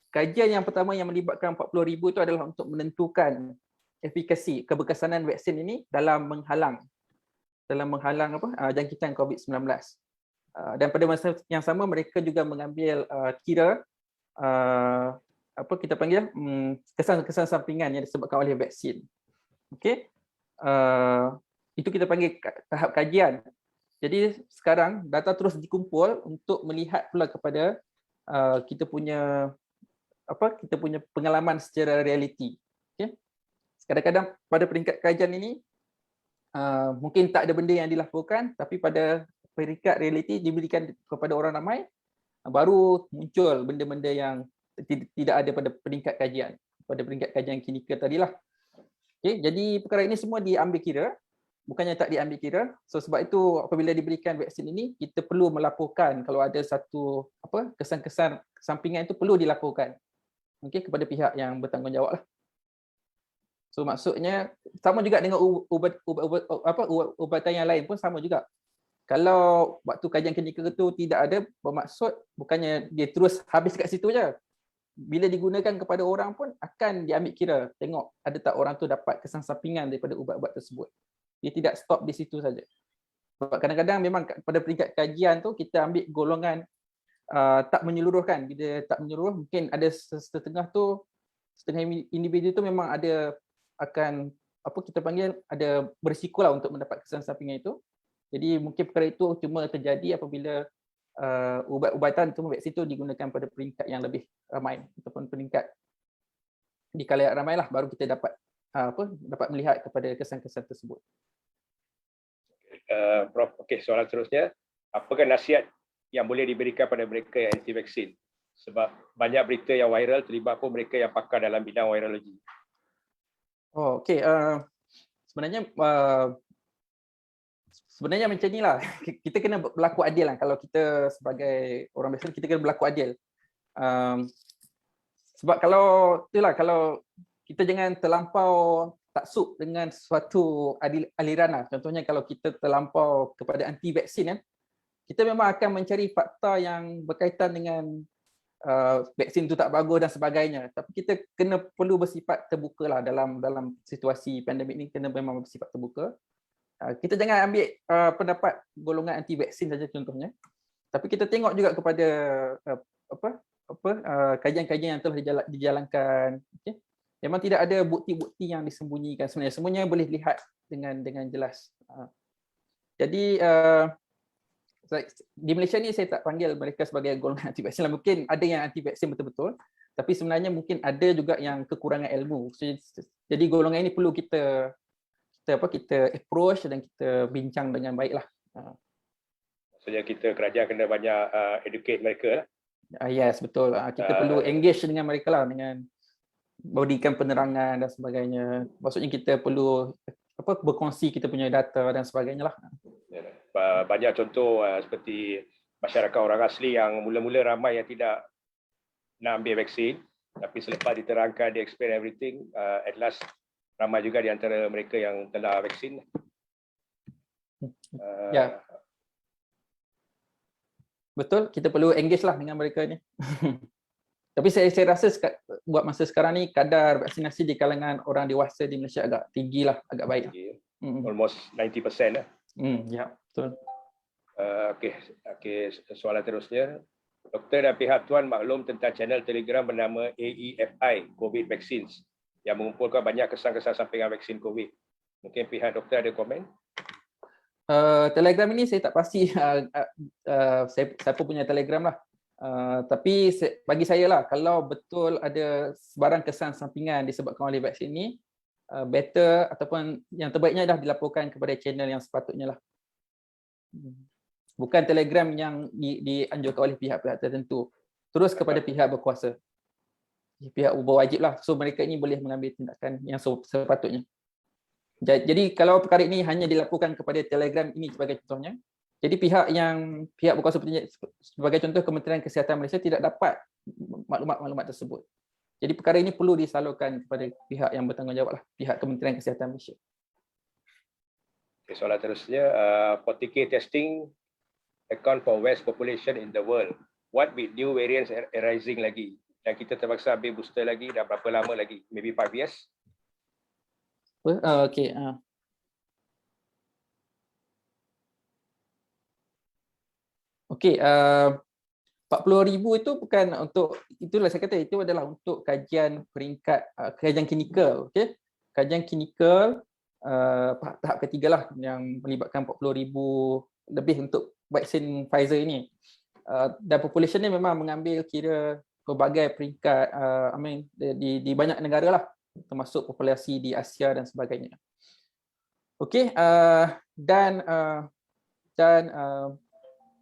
Kajian yang pertama yang melibatkan 40,000 itu adalah untuk menentukan efikasi keberkesanan vaksin ini dalam menghalang jangkitan COVID-19. Dan pada masa yang sama mereka juga mengambil kira kita panggil kesan-kesan sampingan yang disebabkan oleh vaksin. Okey. Itu kita panggil tahap kajian. Jadi sekarang data terus dikumpul untuk melihat pula kepada kita punya pengalaman secara realiti. Okay. Kadang-kadang pada peringkat kajian ini mungkin tak ada benda yang dilaporkan, tapi pada peringkat realiti diberikan kepada orang ramai, baru muncul benda-benda yang tidak ada pada peringkat kajian, pada peringkat kajian klinikal tadilah. Okay. Jadi perkara ini semua diambil kira, bukannya tak diambil kira. So sebab itu apabila diberikan vaksin ini, kita perlu melaporkan kalau ada satu kesan-kesan sampingan itu perlu dilaporkan. Okey, kepada pihak yang bertanggungjawab lah. So maksudnya sama juga dengan ubatan yang lain pun sama juga. Kalau waktu kajian klinikal itu tidak ada, bermaksud bukannya dia terus habis kat situ je. Bila digunakan kepada orang pun akan diambil kira, tengok ada tak orang tu dapat kesan sampingan daripada ubat-ubat tersebut. Dia tidak stop di situ saja. Sebab kadang-kadang memang pada peringkat kajian tu kita ambil golongan tak menyeluruhkan. Bila tak menyeluruh, mungkin ada setengah individu tu memang ada akan kita panggil ada berisiko lah untuk mendapat kesan sampingan itu. Jadi mungkin perkara itu cuma terjadi apabila ubat-ubatan atau vaksin itu digunakan pada peringkat yang lebih ramai ataupun peringkat di khalayak ramai lah, baru kita dapat melihat kepada kesan-kesan tersebut. Prof, okey, soalan seterusnya, apakah nasihat yang boleh diberikan pada mereka yang anti vaksin? Sebab banyak berita yang viral terlibat pun mereka yang pakar dalam bidang virologi. Oh, okey. Sebenarnya macam inilah. Kita kena berlaku adil lah. Kalau kita sebagai orang biasa, kita kena berlaku adil. Sebab kalau kita jangan terlampau taksub dengan suatu aliran lah. Contohnya kalau kita terlampau kepada anti vaksin kan, kita memang akan mencari fakta yang berkaitan dengan vaksin itu tak bagus dan sebagainya. Tapi kita perlu bersifat terbuka lah dalam situasi pandemik ni, kena memang bersifat terbuka. Kita jangan ambil pendapat golongan anti vaksin saja contohnya. Tapi kita tengok juga kepada kajian-kajian yang telah dijalankan. Okay? Memang tidak ada bukti-bukti yang disembunyikan sebenarnya. Semuanya boleh lihat dengan jelas. Jadi di Malaysia ni saya tak panggil mereka sebagai golongan anti vaksin lah. Mungkin ada yang anti vaksin betul-betul, tapi sebenarnya mungkin ada juga yang kekurangan ilmu. Jadi golongan ini perlu kita approach dan kita bincang dengan baiklah. Maksudnya kita kerajaan kena banyak educate mereka lah. Yes, betul. Kita perlu engage dengan mereka lah, dengan berikan penerangan dan sebagainya. Maksudnya kita perlu berkongsi kita punya data dan sebagainya lah. Banyak contoh seperti masyarakat orang asli yang mula-mula ramai yang tidak nak ambil vaksin, tapi selepas diterangkan, dia explain everything, at last ramai juga di antara mereka yang telah vaksin. Ya. Betul, kita perlu engage lah dengan mereka ni. Tapi saya rasa buat masa sekarang ni kadar vaksinasi di kalangan orang dewasa di Malaysia agak tinggi lah, agak baik. Almost 90% lah. Ya, betul. Okey, soalan terusnya. Doktor dan pihak Tuan maklum tentang channel Telegram bernama AEFI COVID Vaccines yang mengumpulkan banyak kesan-kesan sampingan vaksin COVID. Mungkin pihak doktor ada komen? Telegram ini saya tak pasti siapa punya Telegram lah. Tapi bagi saya lah, kalau betul ada sebarang kesan sampingan disebabkan oleh vaksin ini, better ataupun yang terbaiknya dah dilaporkan kepada channel yang sepatutnya lah. Bukan Telegram yang dianjurkan oleh pihak-pihak tertentu, terus kepada pihak berkuasa, pihak berwajib lah. So mereka ini boleh mengambil tindakan yang sepatutnya. Jadi kalau perkara ini hanya dilaporkan kepada Telegram ini sebagai contohnya, jadi pihak berkuasa sebagai contoh Kementerian Kesihatan Malaysia tidak dapat maklumat-maklumat tersebut. Jadi perkara ini perlu disalurkan kepada pihak yang bertanggungjawab lah, pihak Kementerian Kesihatan Malaysia. Okay, soalan terusnya, for TK testing account for West population in the world, what with new variants arising lagi? Dan kita terpaksa ambil booster lagi, dah berapa lama lagi? Maybe 5 years? Okay. Okey, 40,000 itu bukan untuk, itulah saya kata, itu adalah untuk kajian peringkat kajian klinikal, okey. Kajian klinikal tahap ketiga lah yang melibatkan 40,000 lebih untuk vaksin Pfizer ini. Dan population ni memang mengambil kira pelbagai peringkat di banyak negara lah, termasuk populasi di Asia dan sebagainya. Okey, dan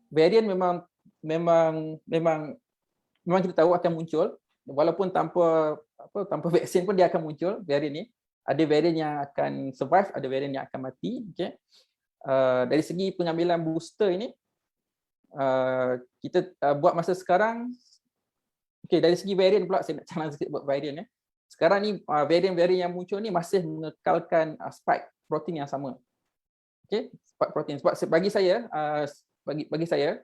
varian memang kita tahu akan muncul, walaupun tanpa vaksin pun dia akan muncul varian ni. Ada varian yang akan survive, ada varian yang akan mati. Okay. Dari segi pengambilan booster ini, kita buat masa sekarang, okay, dari segi varian pula saya nak calang sikit buat varian ya. Sekarang ni varian-varian yang muncul ni masih mengekalkan spike protein yang sama. Okay, spike protein. Sebab bagi saya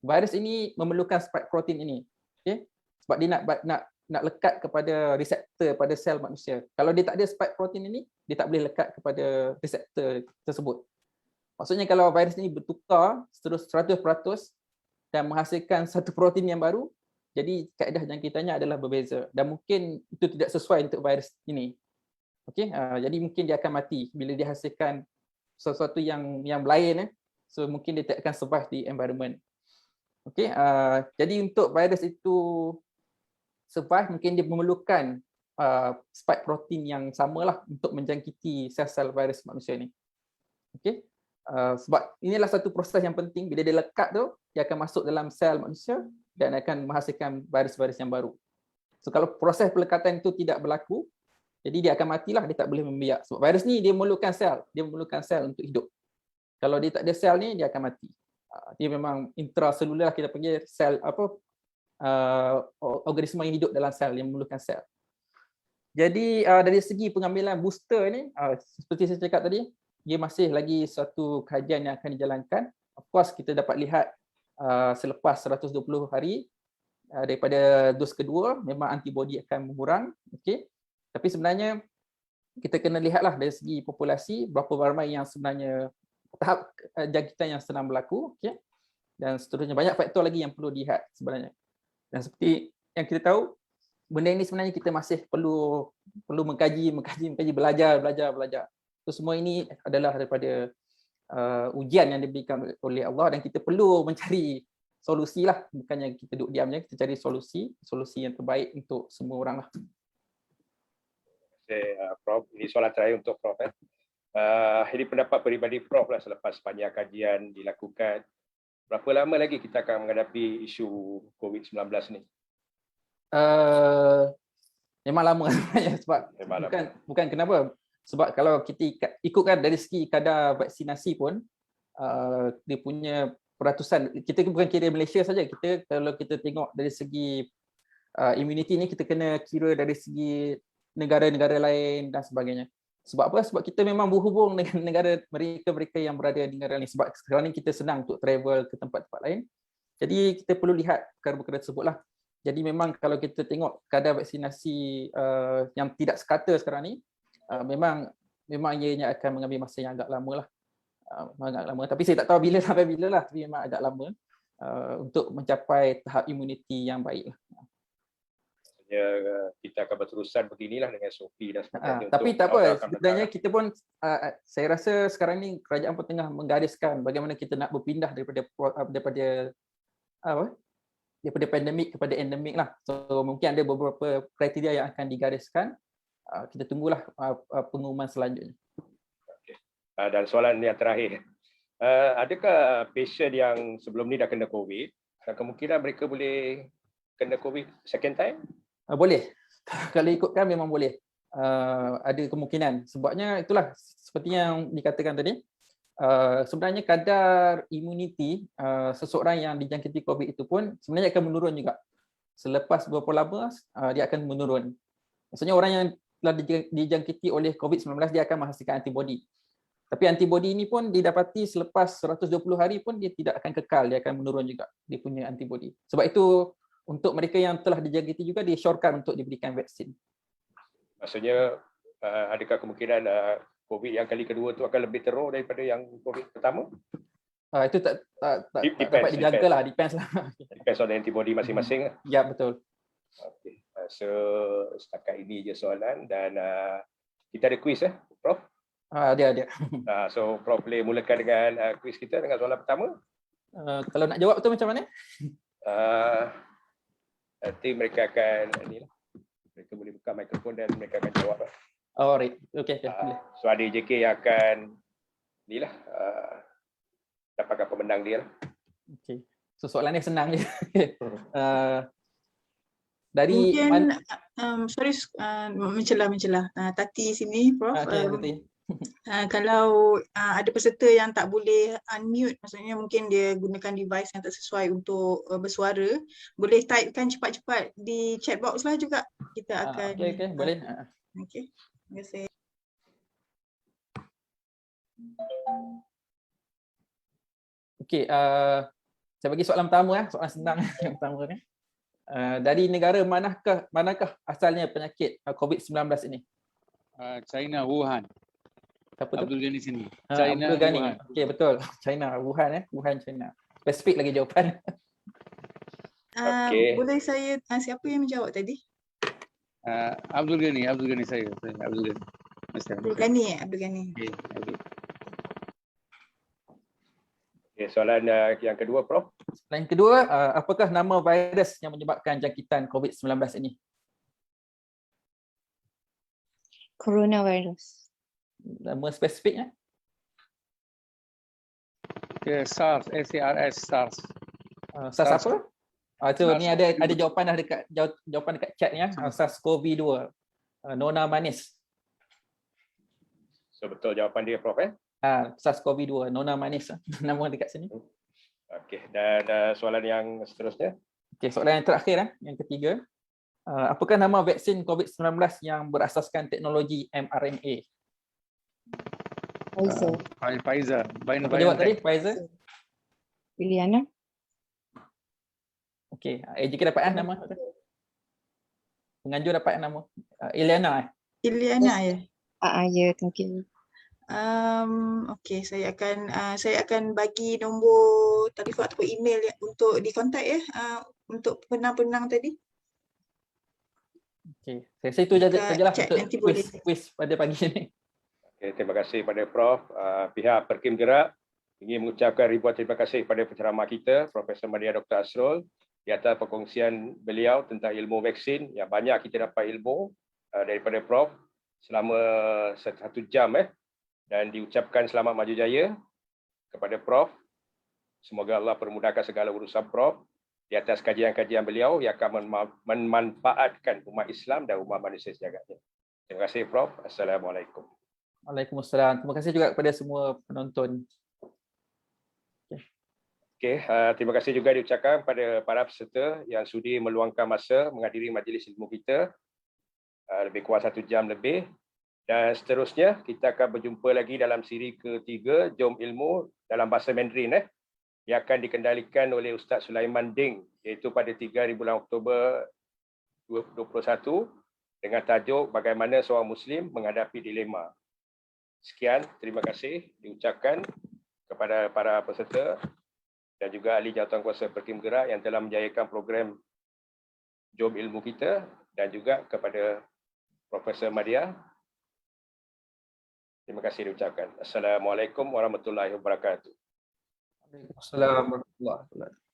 virus ini memerlukan spike protein ini. Okay, sebab dia nak lekat kepada reseptor pada sel manusia. Kalau dia tak ada spike protein ini, dia tak boleh lekat kepada reseptor tersebut. Maksudnya kalau virus ini bertukar terus 100% dan menghasilkan satu protein yang baru, jadi kaedah jangkitannya adalah berbeza dan mungkin itu tidak sesuai untuk virus ini. Okey, jadi mungkin dia akan mati bila dia hasilkan sesuatu yang lain. So mungkin dia tak akan survive di environment. Okey, jadi untuk virus itu survive, mungkin dia memerlukan spike protein yang samalah untuk menjangkiti sel-sel virus manusia ini. Okey, sebab inilah satu proses yang penting. Bila dia lekat tu, dia akan masuk dalam sel manusia dan akan menghasilkan virus-virus yang baru. So kalau proses pelekatan itu tidak berlaku, jadi dia akan matilah, dia tak boleh membiak. Sebab virus ni dia memerlukan sel untuk hidup. Kalau dia tak ada sel ni, dia akan mati. Dia memang intraselular, kita panggil sel organisma yang hidup dalam sel, yang memerlukan sel. Jadi dari segi pengambilan booster ni, seperti saya cakap tadi, dia masih lagi satu kajian yang akan dijalankan. Of course kita dapat lihat selepas 120 hari daripada dos kedua, memang antibody akan mengurang. Okay. Tapi sebenarnya kita kena lihatlah dari segi populasi, berapa ramai yang sebenarnya tahap jangkitan yang sedang berlaku, okay? Dan seterusnya banyak faktor lagi yang perlu dilihat sebenarnya. Dan seperti yang kita tahu, benda ini sebenarnya kita masih perlu mengkaji, belajar. So, semua ini adalah daripada ujian yang diberikan oleh Allah dan kita perlu mencari solusi lah, bukannya kita duduk diam je, kita cari solusi yang terbaik untuk semua orang lah. Prof, ini soalan terakhir untuk Prof. Ini pendapat peribadi Prof lah selepas sepanjang kajian dilakukan. Berapa lama lagi kita akan menghadapi isu COVID-19 ni? Memang lama sebenarnya, sebab bukan kenapa. Sebab kalau kita ikutkan dari segi kadar vaksinasi pun, dia punya peratusan, kita bukan kira Malaysia saja, kalau kita tengok dari segi immunity ni, kita kena kira dari segi negara-negara lain dan sebagainya. Sebab apa? Sebab kita memang berhubung dengan negara mereka yang berada di negara ni. Sebab sekarang ni kita senang untuk travel ke tempat-tempat lain. Jadi kita perlu lihat perkara-perkara tersebut lah. Jadi memang kalau kita tengok kadar vaksinasi yang tidak sekata sekarang ni, memang ianya akan mengambil masa yang agak lama lah. Tapi saya tak tahu sampai bila lah. Tapi memang agak lama untuk mencapai tahap imuniti yang baik lah. Kita akan berterusan beginilah dengan SOP dan sebagainya. Tapi tak apa, sebenarnya kita pun saya rasa sekarang ni kerajaan pun tengah menggariskan bagaimana kita nak berpindah daripada pandemik kepada endemik lah. So mungkin ada beberapa kriteria yang akan digariskan kita tunggulah pengumuman selanjutnya. Dan soalan yang terakhir, adakah pasien yang sebelum ni dah kena COVID, kemungkinan mereka boleh kena COVID second time? Boleh. Kalau ikutkan memang boleh. Ada kemungkinan. Sebabnya itulah seperti yang dikatakan tadi, sebenarnya kadar imuniti seseorang yang dijangkiti COVID itu pun sebenarnya akan menurun juga. Selepas beberapa lama, dia akan menurun. Maksudnya orang yang telah dijangkiti oleh COVID-19, dia akan menghasilkan antibodi. Tapi antibodi ini pun didapati selepas 120 hari pun dia tidak akan kekal, dia akan menurun juga dia punya antibodi. Sebab itu untuk mereka yang telah dijangkiti juga disyorkan untuk diberikan vaksin. Maksudnya adakah kemungkinan COVID yang kali kedua tu akan lebih teruk daripada yang COVID pertama? Itu tak dapat dijaga lah, depends lah. Depends on antibody masing-masing. Ya, betul. Okay. So setakat ini je soalan dan kita ada quiz Prof? Ada. So Prof boleh mulakan dengan quiz kita dengan soalan pertama. Kalau nak jawab tu macam mana? Nanti mereka akan mereka boleh buka mikrofon dan mereka akan jawab. Oh, right. Okay, boleh. So ada JK yang akan dapatkan pemenang dia lah. Okay. So soalan ni senang je. Dari mungkin sorry mencelah. Tati sini Prof. Kalau ada peserta yang tak boleh unmute, maksudnya mungkin dia gunakan device yang tak sesuai untuk bersuara, boleh typekan cepat-cepat di chat box lah juga. Kita akan okay, boleh. Okay. Terima kasih. Okey, saya bagi soalan pertama soalan senang yang pertama ni. Dari negara manakah asalnya penyakit COVID-19 ini? China, Wuhan. Siapa tu? Abdul Ghani sini. China, Abdul Ghani. Wuhan. Okey, betul. China, Wuhan Wuhan, China. Spesifik lagi jawapan. Okay. Boleh saya siapa yang menjawab tadi? Abdul Ghani saya. Abdul Ghani. Abdul Ghani. Okay. Okay, soalan yang kedua Prof. Soalan kedua, apakah nama virus yang menyebabkan jangkitan COVID-19 ini? Coronavirus. Nama spesifiknya? Okay, SARS, SARS. SARS apa? Itu ni ada jawapan dah dekat jawapan dekat chat ni SARS-CoV-2. Nona manis. So betul jawapan dia Prof SARS-CoV-2, Nona manis. Nama dekat sini. Okey, dan soalan yang seterusnya. Okey, soalan yang terakhir yang ketiga. Apakah nama vaksin COVID-19 yang berasaskan teknologi mRNA? Pfizer. Apa jawab tadi? Pfizer? Pilihan. Okey, AJK dapat nama. Penganjur dapat nama. Ileana. Ileana ya. Ya, thank you. Okey, saya akan bagi nombor telefon atau email untuk dikontak untuk penang-penang tadi. Okey, saya rasa itu sajalah untuk quiz pada pagi ini. Okay, terima kasih kepada Prof. Pihak Perkim Gerak ingin mengucapkan ribuan terima kasih kepada penceramah kita, Profesor Madia Dr. Asrul, di atas perkongsian beliau tentang ilmu vaksin. Yang banyak kita dapat ilmu daripada Prof selama 1 jam dan diucapkan selamat maju jaya kepada Prof. Semoga Allah permudahkan segala urusan Prof di atas kajian-kajian beliau yang akan memanfaatkan umat Islam dan umat manusia sejagatnya. Terima kasih Prof. Assalamualaikum. Waalaikumsalam. Terima kasih juga kepada semua penonton. Okey, terima kasih juga diucapkan kepada para peserta yang sudi meluangkan masa menghadiri majlis ilmu kita lebih kurang 1 jam lebih. Dan seterusnya kita akan berjumpa lagi dalam siri ketiga Jom Ilmu dalam bahasa Mandarin yang akan dikendalikan oleh Ustaz Sulaiman Ding, iaitu pada 3 bulan Oktober 2021 dengan tajuk Bagaimana Seorang Muslim Menghadapi Dilema. Sekian, terima kasih diucapkan kepada para peserta dan juga ahli jawatankuasa Perkim Gerak yang telah menjayakan program Jom Ilmu kita dan juga kepada Profesor Madia. Terima kasih diucapkan. Assalamualaikum warahmatullahi wabarakatuh. Waalaikumsalam warahmatullahi wabarakatuh.